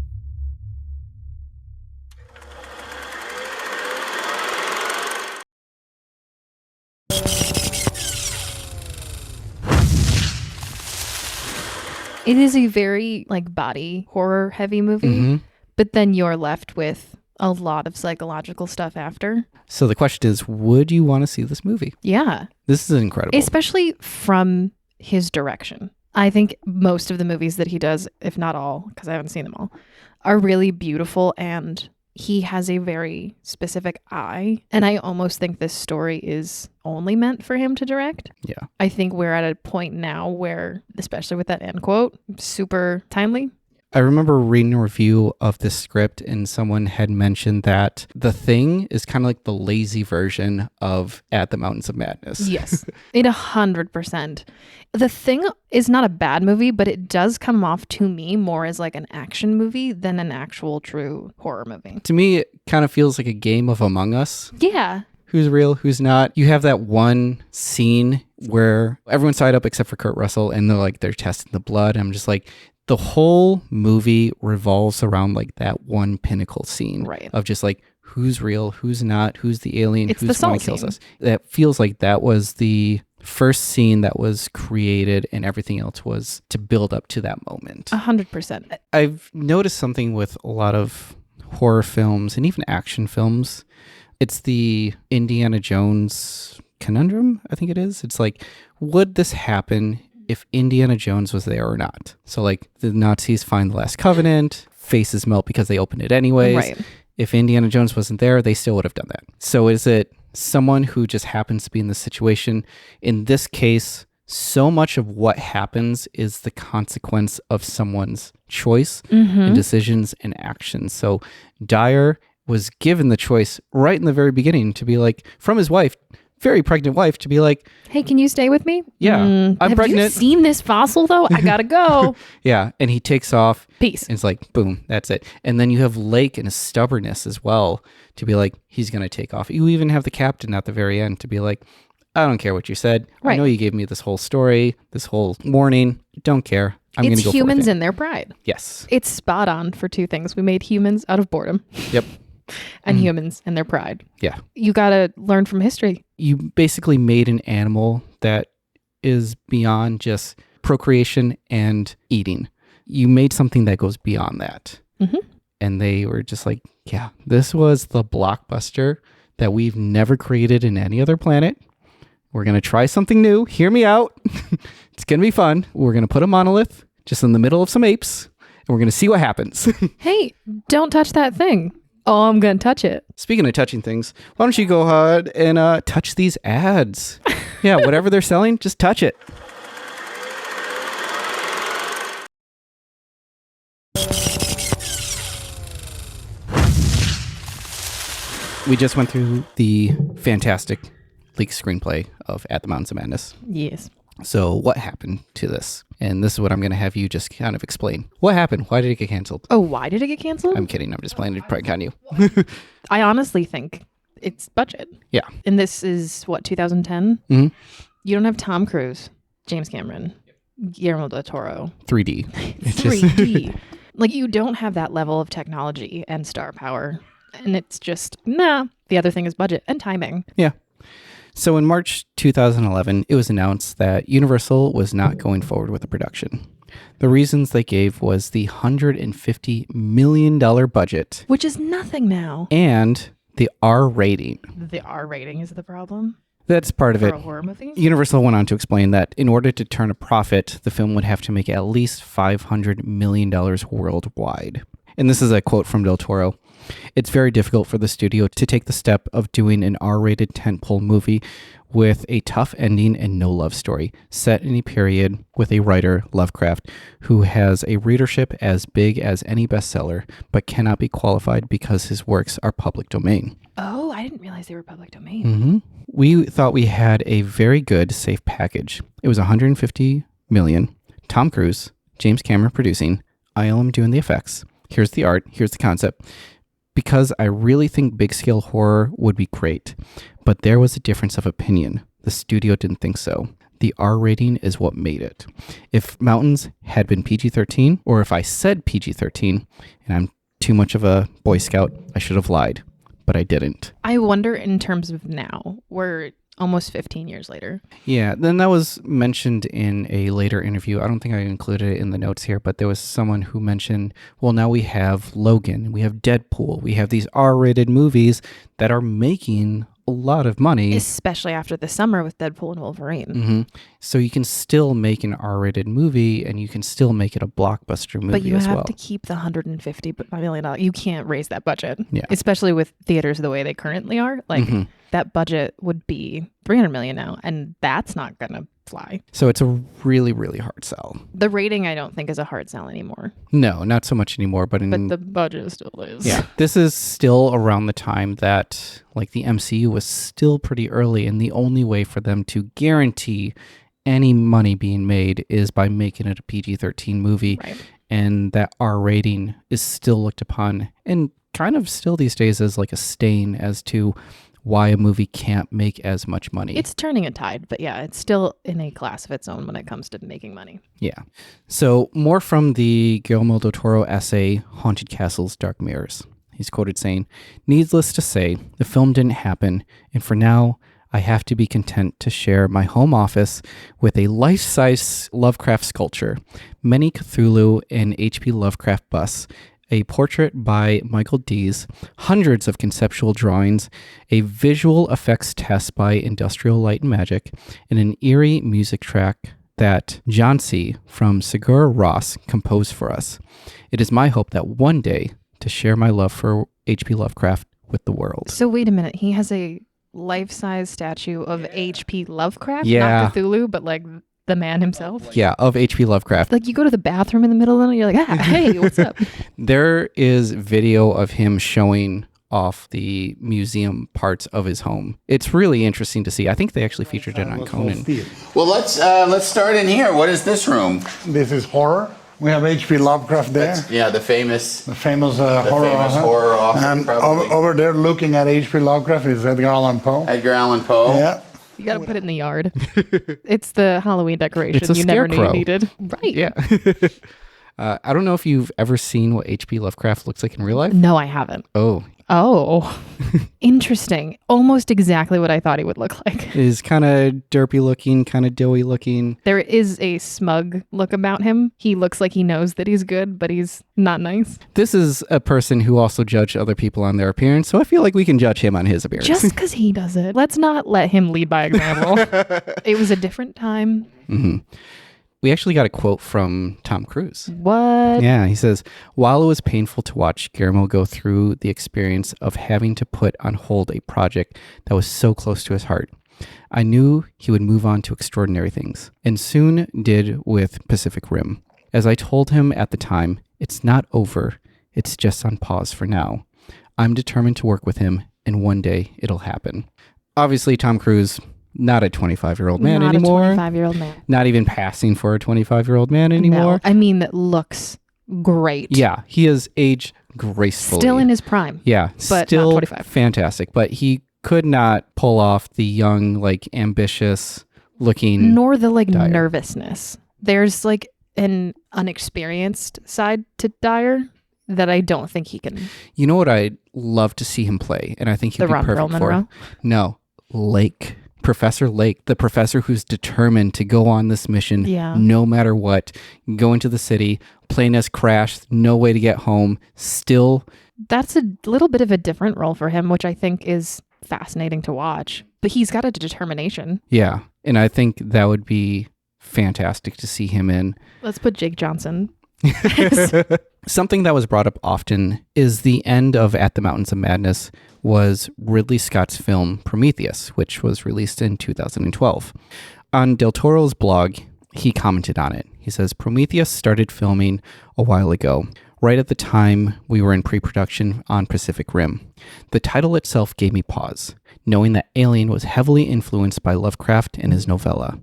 It is a very body horror heavy movie, but then you're left with a lot of psychological stuff after. So the question is, would you want to see this movie? Yeah. This is incredible. Especially from his direction. I think most of the movies that he does, if not all, because I haven't seen them all, are really beautiful, and he has a very specific eye. And I almost think this story is only meant for him to direct. Yeah. I think we're at a point now where, especially with that end quote, super timely. I remember reading a review of this script, and someone had mentioned that The Thing is kind of like the lazy version of At the Mountains of Madness. Yes, it 100%. The Thing is not a bad movie, but it does come off to me more as like an action movie than an actual true horror movie. To me, it kind of feels like a game of Among Us. Yeah. Who's real, who's not. You have that one scene where everyone's tied up except for Kurt Russell, and they're testing the blood. I'm just like, the whole movie revolves around like that one pinnacle scene, right, of just like, who's real, who's not, who's the alien, it's who's the one who kills us. That feels like that was the first scene that was created, and everything else was to build up to that moment. 100%. I've noticed something with a lot of horror films and even action films. It's the Indiana Jones conundrum, I think it is. It's like, would this happen if Indiana Jones was there or not? So like, the Nazis find the Last Covenant, faces melt because they opened it anyways. Right. If Indiana Jones wasn't there, they still would have done that. So is it someone who just happens to be in this situation? In this case, so much of what happens is the consequence of someone's choice and decisions and actions. So Dyer was given the choice right in the very beginning to be like, from his wife, very pregnant wife, to be like, hey, can you stay with me? Yeah, I'm pregnant. Have you seen this fossil though? I gotta go. Yeah, and he takes off. Peace. And it's like, boom, that's it. And then you have Lake and his stubbornness as well to be like, he's going to take off. You even have the captain at the very end to be like, I don't care what you said. Right. I know you gave me this whole story, this whole warning. Don't care. I'm going to go. It's humans and their pride. Yes. It's spot on for two things. We made humans out of boredom. Yep. And humans and their pride. Yeah. You got to learn from history. You basically made an animal that is beyond just procreation and eating. You made something that goes beyond that. And they were just like, yeah, this was the blockbuster that we've never created in any other planet. We're going to try something new. Hear me out. It's going to be fun. We're going to put a monolith just in the middle of some apes, and we're going to see what happens. Hey, don't touch that thing. Oh, I'm going to touch it. Speaking of touching things, why don't you go ahead and touch these ads? Yeah, whatever they're selling, just touch it. We just went through the fantastic Bleak screenplay of At the Mountains of Madness. Yes. So what happened to this? And this is what I'm going to have you just kind of explain. What happened? Why did it get canceled? Oh, why did it get canceled? I'm kidding. I'm just playing to prank on you. I honestly think it's budget. Yeah. And this is, what, 2010? Mm-hmm. You don't have Tom Cruise, James Cameron, Guillermo Del Toro. 3D. 3D. Like, you don't have that level of technology and star power. And it's just, nah. The other thing is budget and timing. Yeah. So in March 2011, it was announced that Universal was not going forward with the production. The reasons they gave was the $150 million budget. Which is nothing now. And the R rating. The R rating is the problem? That's part of it. For a horror movie? Universal went on to explain that in order to turn a profit, the film would have to make at least $500 million worldwide. And this is a quote from Del Toro. It's very difficult for the studio to take the step of doing an R-rated tentpole movie with a tough ending and no love story, set in a period with a writer, Lovecraft, who has a readership as big as any bestseller, but cannot be qualified because his works are public domain. Oh, I didn't realize they were public domain. Mm-hmm. We thought we had a very good, safe package. It was $150 million. Tom Cruise, James Cameron producing, ILM doing the effects. Here's the art. Here's the concept. Because I really think big-scale horror would be great, but there was a difference of opinion. The studio didn't think so. The R rating is what made it. If Mountains had been PG-13, or if I said PG-13, and I'm too much of a Boy Scout, I should have lied, but I didn't. I wonder in terms of now, we're almost 15 years later. Yeah, then that was mentioned in a later interview. I don't think I included it in the notes here, but there was someone who mentioned, well, now we have Logan, we have Deadpool, we have these R-rated movies that are making a lot of money. Especially after the summer with Deadpool and Wolverine. Mm-hmm. So you can still make an R-rated movie and you can still make it a blockbuster movie as well. But you have to keep the $150 million. You can't raise that budget. Yeah. Especially with theaters the way they currently are. Like that budget would be $300 million now, and that's not going to fly. So it's a really, really hard sell. The rating I don't think is a hard sell anymore. No, not so much anymore. But the budget still is. Yeah. This is still around the time that like the MCU was still pretty early, and the only way for them to guarantee any money being made is by making it a PG-13 movie. Right. And that R rating is still looked upon and kind of still these days as like a stain as to why a movie can't make as much money. It's turning a tide, but yeah, it's still in a class of its own when it comes to making money. Yeah. So more from the Guillermo Del Toro essay, Haunted Castles, Dark Mirrors. He's quoted saying, "Needless to say, the film didn't happen, and for now, I have to be content to share my home office with a life-size Lovecraft sculpture, many Cthulhu and H.P. Lovecraft busts, a portrait by Michael Dees, hundreds of conceptual drawings, a visual effects test by Industrial Light and Magic, and an eerie music track that John C. from Sigur Rós composed for us. It is my hope that one day to share my love for H.P. Lovecraft with the world." So wait a minute, he has a life-size statue of H.P. Lovecraft? Yeah. Not Cthulhu, but like the man himself? Yeah, of H.P. Lovecraft. Like you go to the bathroom in the middle of the night, you're like, hey, what's up? There is video of him showing off the museum parts of his home. It's really interesting to see. I think they actually featured it on Conan. Well, let's start in here. What is this room? This is horror. We have H.P. Lovecraft there. The famous horror author. And over there looking at H.P. Lovecraft is Edgar Allan Poe. Edgar Allan Poe. Yeah. You got to put it in the yard. It's the Halloween decoration It's a you never knew you scarecrow. needed. Right. Yeah. I don't know if you've ever seen what H.P. Lovecraft looks like in real life. No, I haven't. Oh. Interesting. Almost exactly what I thought he would look like. He's kind of derpy looking, kind of doughy looking. There is a smug look about him. He looks like he knows that he's good, but he's not nice. This is a person who also judged other people on their appearance, so I feel like we can judge him on his appearance. Just because he does it. Let's not let him lead by example. It was a different time. Mm-hmm. We actually got a quote from Tom Cruise. What? Yeah, he says, "While it was painful to watch Guillermo go through the experience of having to put on hold a project that was so close to his heart, I knew he would move on to extraordinary things, and soon did with Pacific Rim. As I told him at the time, it's not over, it's just on pause for now. I'm determined to work with him, and one day it'll happen." Obviously, Tom Cruise, not a 25-year-old man anymore. Not a 25-year-old man. Not even passing for a 25-year-old man anymore. No, I mean, that looks great. Yeah, he has aged gracefully. Still in his prime. Yeah, but still not 25. Fantastic. But he could not pull off the young, like, ambitious looking. Nor the, like, Dyer. nervousness. There's, like, an unexperienced side to Dyer that I don't think he can. You know what I'd love to see him play? And I think he'd The be Ron perfect Perlman for role? No, Lake. Professor Lake, the professor who's determined to go on this mission no matter what, go into the city, plane has crashed, no way to get home, still. That's a little bit of a different role for him, which I think is fascinating to watch. But he's got a determination. Yeah, and I think that would be fantastic to see him in. Let's put Jake Johnson Something that was brought up often is the end of At the Mountains of Madness was Ridley Scott's film Prometheus, which was released in 2012. On Del Toro's blog, he commented on it. He says, Prometheus started filming a while ago, right at the time we were in pre-production on Pacific Rim. The title itself gave me pause, knowing that Alien was heavily influenced by Lovecraft and his novella.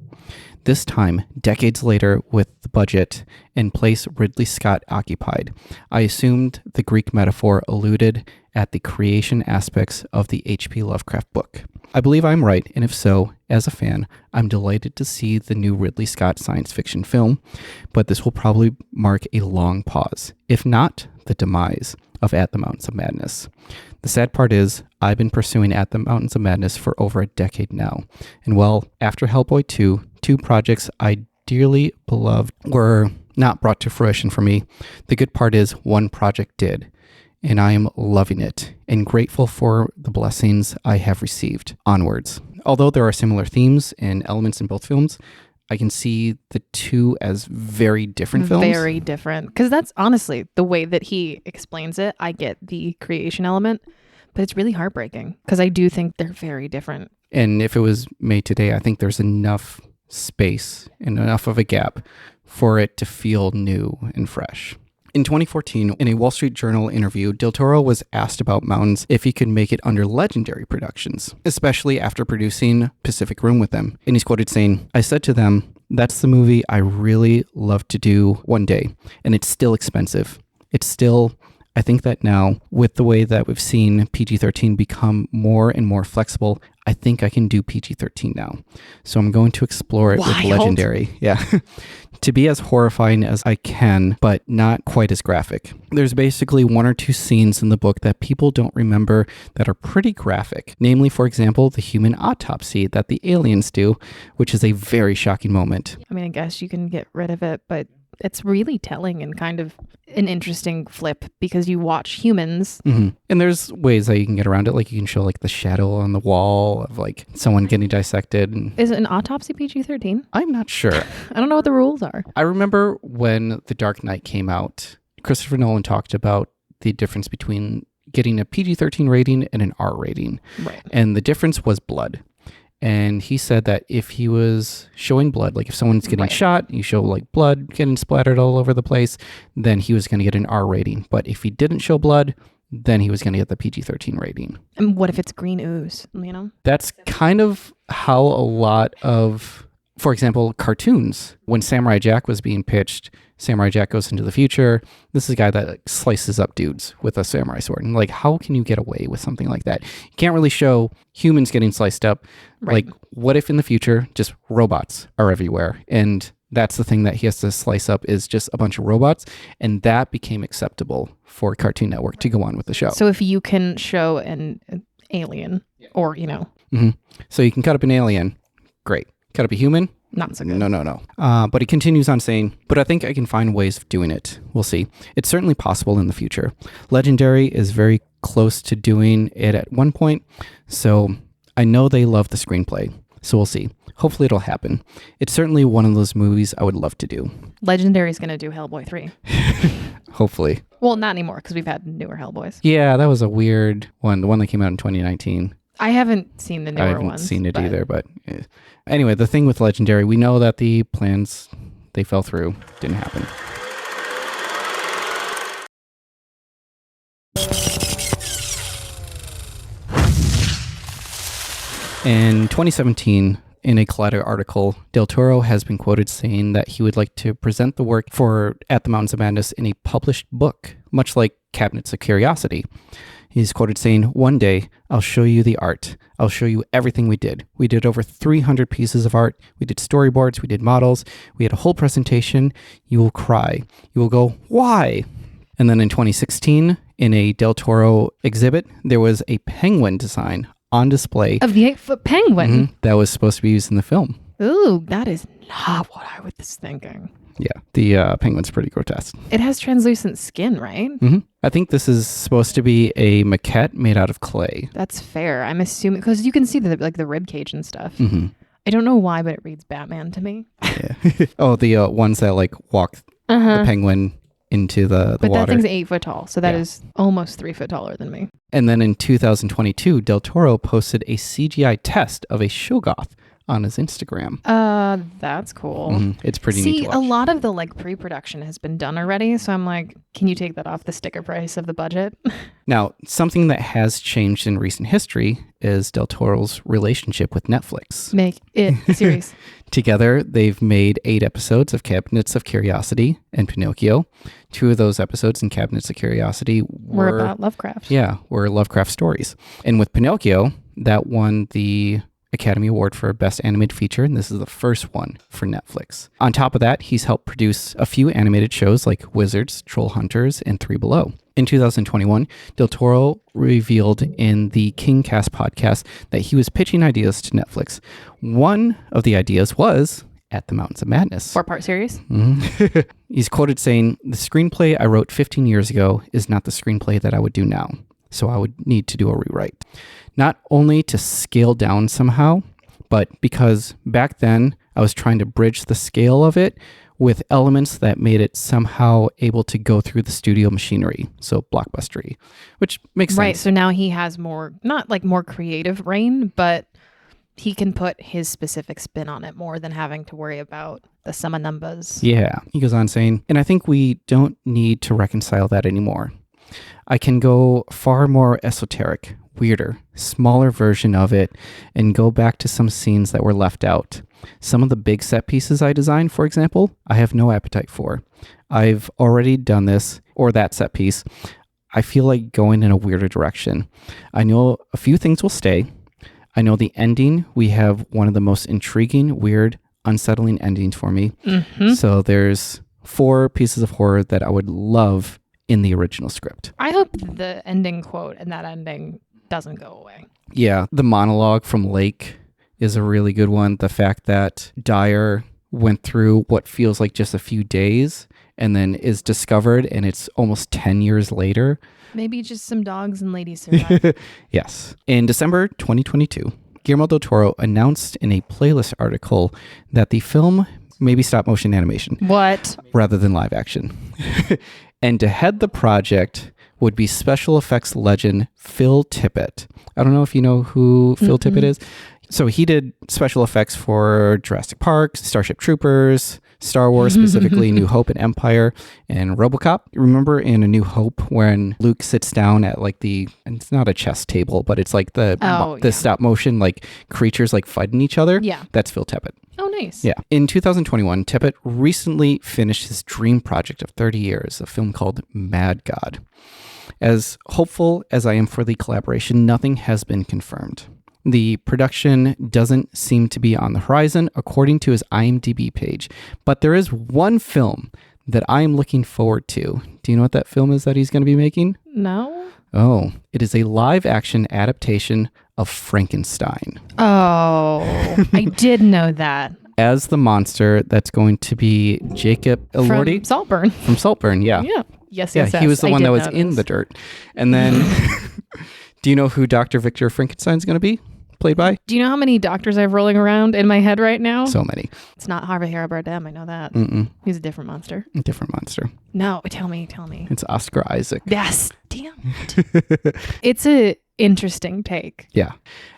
This time, decades later, with the budget and place Ridley Scott occupied, I assumed the Greek metaphor alluded at the creation aspects of the H.P. Lovecraft book. I believe I'm right, and if so, as a fan, I'm delighted to see the new Ridley Scott science fiction film, but this will probably mark a long pause, if not the demise of At the Mountains of Madness. The sad part is, I've been pursuing At the Mountains of Madness for over a decade now, and well, after Hellboy 2, 2 projects I dearly beloved were not brought to fruition for me. The good part is, one project did, and I am loving it and grateful for the blessings I have received. Onwards. Although there are similar themes and elements in both films, I can see the two as very different films. Very different. Because that's honestly the way that he explains it. I get the creation element, but it's really heartbreaking because I do think they're very different. And if it was made today, I think there's enough space and enough of a gap for it to feel new and fresh. In 2014, in a Wall Street Journal interview, Del Toro was asked about Mountains if he could make it under Legendary Productions, especially after producing Pacific Rim with them. And he's quoted saying, I said to them, that's the movie I really love to do one day, and it's still expensive. It's still, I think that now, with the way that we've seen PG-13 become more and more flexible, I think I can do PG-13 now. So I'm going to explore it with Legendary. Yeah. To be as horrifying as I can, but not quite as graphic. There's basically 1 or 2 scenes in the book that people don't remember that are pretty graphic. Namely, for example, the human autopsy that the aliens do, which is a very shocking moment. I mean, I guess you can get rid of it, but it's really telling and kind of an interesting flip because you watch humans. Mm-hmm. And there's ways that you can get around it. Like you can show like the shadow on the wall of like someone getting dissected. And is it an autopsy PG-13? I'm not sure. I don't know what the rules are. I remember when The Dark Knight came out, Christopher Nolan talked about the difference between getting a PG-13 rating and an R rating. Right. And the difference was blood. And he said that if he was showing blood, like if someone's getting shot, you show like blood getting splattered all over the place, then he was going to get an R rating. But if he didn't show blood, then he was going to get the PG-13 rating. And what if it's green ooze, you know? That's kind of how a lot of, for example, cartoons, when Samurai Jack was being pitched, Samurai Jack goes into the future. This is a guy that like, slices up dudes with a samurai sword. And like, how can you get away with something like that? You can't really show humans getting sliced up. Right. Like, what if in the future, just robots are everywhere? And that's the thing that he has to slice up is just a bunch of robots. And that became acceptable for Cartoon Network to go on with the show. So if you can show an alien or, you know. Mm-hmm. So you can cut up an alien. Great. Cut up a human? Not so good. No. But he continues on saying, but I think I can find ways of doing it. We'll see. It's certainly possible in the future. Legendary is very close to doing it at one point. So I know they love the screenplay. So we'll see. Hopefully it'll happen. It's certainly one of those movies I would love to do. Legendary's going to do Hellboy 3. Hopefully. Well, not anymore because we've had newer Hellboys. Yeah, that was a weird one. The one that came out in 2019. I haven't seen the newer ones. I haven't seen it either, but anyway, the thing with Legendary, we know that the plans, they fell through, didn't happen. In 2017, in a Collider article, Del Toro has been quoted saying that he would like to present the work for At the Mountains of Madness in a published book, much like Cabinets of Curiosity. He's quoted saying, one day, I'll show you the art. I'll show you everything we did. We did over 300 pieces of art. We did storyboards. We did models. We had a whole presentation. You will cry. You will go, why? And then in 2016, in a Del Toro exhibit, there was a penguin design on display. Of the 8-foot penguin? That was supposed to be used in the film. Ooh, that is not what I was thinking. Yeah, the penguin's pretty grotesque. It has translucent skin, right? Mm-hmm. I think this is supposed to be a maquette made out of clay. That's fair. I'm assuming, because you can see the rib cage and stuff. Mm-hmm. I don't know why, but it reads Batman to me. Yeah. Oh, the ones that like walk the penguin into the but water. But that thing's 8 foot tall, so that is almost 3 foot taller than me. And then in 2022, Del Toro posted a CGI test of a Shoggoth on his Instagram. That's cool. It's pretty neat to watch. See, a lot of the like pre-production has been done already, so I'm like, can you take that off the sticker price of the budget? Now, something that has changed in recent history is Del Toro's relationship with Netflix. Make it a series. Together, they've made 8 episodes of Cabinets of Curiosity and Pinocchio. 2 of those episodes in Cabinets of Curiosity were about Lovecraft. Yeah, were Lovecraft stories. And with Pinocchio, that won the Academy Award for Best Animated Feature, and this is the first one for Netflix. On top of that, he's helped produce a few animated shows like Wizards, Troll Hunters, and Three Below. In 2021, Del Toro revealed in the KingCast podcast that he was pitching ideas to Netflix. One of the ideas was At the Mountains of Madness. 4-part series? He's quoted saying, "The screenplay I wrote 15 years ago is not the screenplay that I would do now, so I would need to do a rewrite. Not only to scale down somehow, but because back then I was trying to bridge the scale of it with elements that made it somehow able to go through the studio machinery, so blockbustery," which makes sense. Right, so now he has more, not like more creative reign, but he can put his specific spin on it more than having to worry about the sum of numbers. Yeah, he goes on saying, "And I think we don't need to reconcile that anymore. I can go far more esoteric, weirder, smaller version of it, and go back to some scenes that were left out. Some of the big set pieces I designed, for example, I have no appetite for. I've already done this or that set piece. I feel like going in a weirder direction. I know a few things will stay. I know the ending, we have one of the most intriguing, weird, unsettling endings for me. So there's 4 pieces of horror that I would love in the original script." I hope the ending quote and that ending doesn't go away. Yeah, the monologue from Lake is a really good one. The fact that Dyer went through what feels like just a few days and then is discovered and it's almost 10 years later. Maybe just some dogs and ladies survive. Yes. In December 2022, Guillermo Del Toro announced in a playlist article that the film may be stop motion animation. What? Rather than live action. And to head the project would be special effects legend Phil Tippett. I don't know if you know who Phil Tippett is. So he did special effects for Jurassic Park, Starship Troopers, Star Wars, specifically New Hope and Empire, and RoboCop. Remember in A New Hope when Luke sits down at like it's not a chess table, but it's like the stop motion like creatures like fighting each other? Yeah. That's Phil Tippett. Oh, nice. Yeah. In 2021, Tippett recently finished his dream project of 30 years, a film called Mad God. As hopeful as I am for the collaboration, nothing has been confirmed. The production doesn't seem to be on the horizon, according to his IMDb page. But there is one film that I am looking forward to. Do you know what that film is that he's going to be making? No. Oh, it is a live-action adaptation of Frankenstein. Oh, I did know that. As the monster, that's going to be Jacob Elordi. From Saltburn. From Saltburn, yeah. Yeah. Yes. He was the one that was in the dirt. And then, do you know who Dr. Victor Frankenstein's going to be played by? Do you know how many doctors I have rolling around in my head right now? So many. It's not Javier Bardem, I know that. He's a different monster. A different monster. No, tell me. It's Oscar Isaac. Yes, damn it. It's a interesting take. Yeah.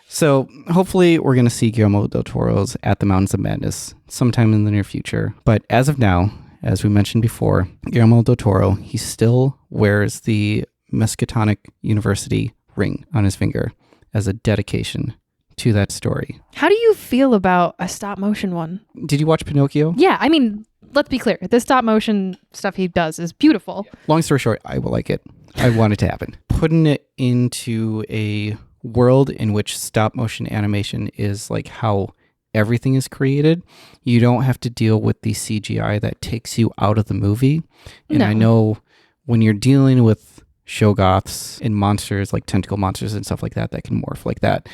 So hopefully we're going to see Guillermo Del Toro's At the Mountains of Madness sometime in the near future. But as of now, as we mentioned before, Guillermo Del Toro, he still wears the Miskatonic University ring on his finger as a dedication to that story. How do you feel about a stop motion one? Did you watch Pinocchio? Yeah, I mean, let's be clear. The stop motion stuff he does is beautiful. Long story short, I will like it. I want it to happen. Putting it into a world in which stop motion animation is like how everything is created, you don't have to deal with the CGI that takes you out of the movie. And I know when you're dealing with Shoggoths and monsters like tentacle monsters and stuff like that can morph like that,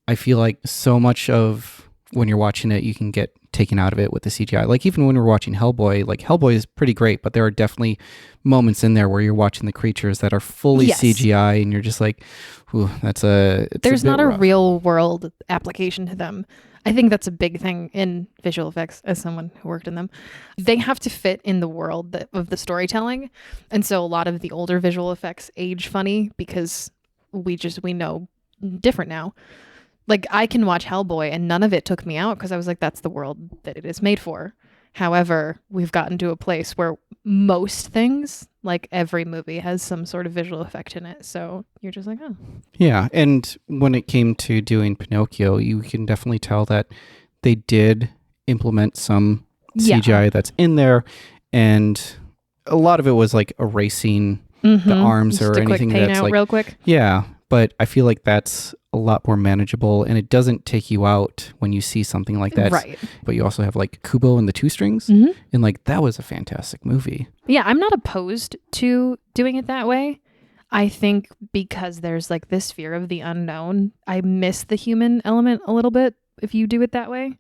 I feel like so much of when you're watching it, you can get taken out of it with the CGI. Like even when we're watching Hellboy, like Hellboy is pretty great, but there are definitely moments in there where you're watching the creatures that are fully CGI and you're just like, ooh, there's not a real world application to them. I think that's a big thing in visual effects as someone who worked in them. They have to fit in the world of the storytelling. And so a lot of the older visual effects age funny because we know different now. Like I can watch Hellboy and none of it took me out because I was like, that's the world that it is made for. However, we've gotten to a place where most things, like every movie, has some sort of visual effect in it. So you're just like, oh. Yeah. And when it came to doing Pinocchio, you can definitely tell that they did implement some CGI that's in there. And a lot of it was like erasing the arms just or anything that's like real quick. Yeah. But I feel like that's a lot more manageable and it doesn't take you out when you see something like that. Right. But you also have like Kubo and the Two Strings. And like that was a fantastic movie. Yeah, I'm not opposed to doing it that way. I think because there's like this fear of the unknown, I miss the human element a little bit if you do it that way.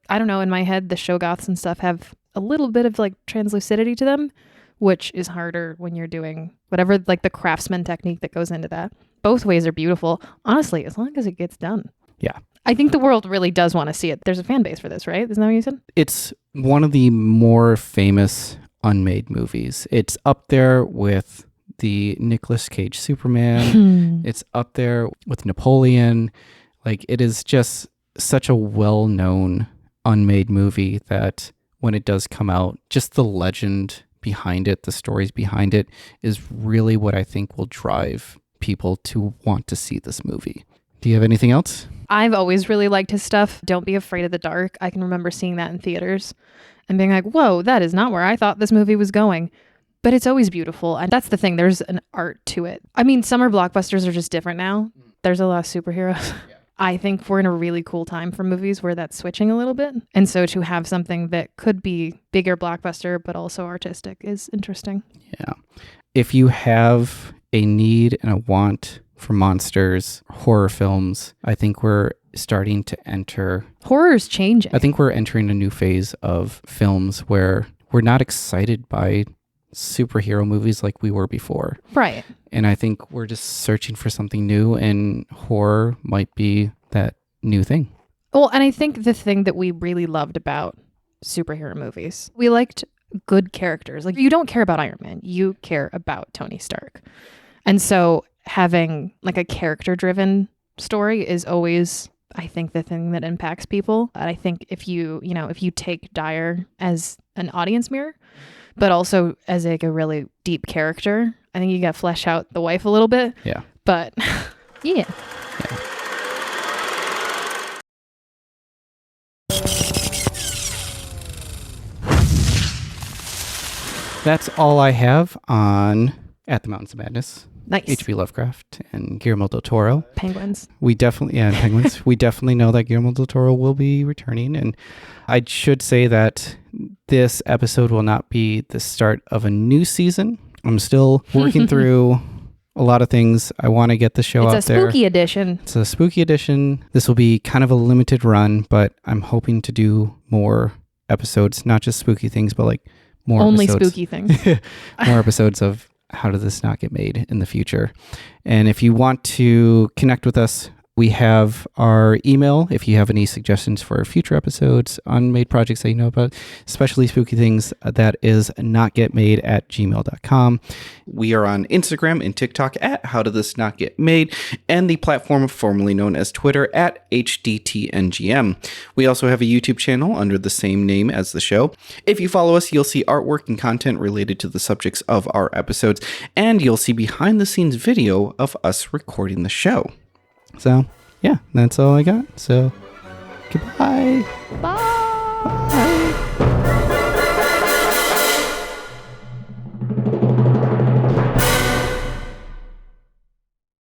I don't know, in my head, the Shoggoths and stuff have a little bit of like translucidity to them, which is harder when you're doing whatever, like the craftsman technique that goes into that. Both ways are beautiful, honestly, as long as it gets done. Yeah. I think the world really does want to see it. There's a fan base for this, right? Isn't that what you said? It's one of the more famous unmade movies. It's up there with the Nicolas Cage Superman. It's up there with Napoleon. Like it is just such a well-known unmade movie that when it does come out, just the legend behind it, the stories behind it is really what I think will drive people to want to see this movie. Do you have anything else? I've always really liked his stuff. Don't Be Afraid of the Dark. I can remember seeing that in theaters and being like, whoa, that is not where I thought this movie was going. But it's always beautiful. And that's the thing. There's an art to it. I mean, summer blockbusters are just different now. There's a lot of superheroes. Yeah. I think we're in a really cool time for movies where that's switching a little bit. And so to have something that could be bigger blockbuster, but also artistic is interesting. Yeah. If you have a need and a want for monsters, horror films, I think we're starting to enter... Horror's changing. I think we're entering a new phase of films where we're not excited by superhero movies like we were before. Right. And I think we're just searching for something new, and horror might be that new thing. Well, and I think the thing that we really loved about superhero movies, we liked good characters. Like, you don't care about Iron Man, you care about Tony Stark. And so having like a character-driven story is always, I think, the thing that impacts people. And I think if you take Dyer as an audience mirror, but also as like a really deep character, I think you got to flesh out the wife a little bit. Yeah. But yeah. That's all I have on At the Mountains of Madness. Nice. H.P. Lovecraft and Guillermo Del Toro. Penguins. Penguins. We definitely know that Guillermo Del Toro will be returning. And I should say that this episode will not be the start of a new season. I'm still working through a lot of things. I want to get the show out there. It's a spooky edition. It's a spooky edition. This will be kind of a limited run, but I'm hoping to do more episodes, not just spooky things, but like more only episodes. Spooky things. More episodes of How Did This Not Get Made in the future. And if you want to connect with us, we have our email. If you have any suggestions for future episodes, unmade projects that you know about, especially spooky things, that is notgetmade@gmail.com. We are on Instagram and TikTok at How Did This Not Get Made, and the platform formerly known as Twitter at HDTNGM. We also have a YouTube channel under the same name as the show. If you follow us, you'll see artwork and content related to the subjects of our episodes, and you'll see behind the scenes video of us recording the show. So, yeah, that's all I got. So, goodbye. Bye. Bye.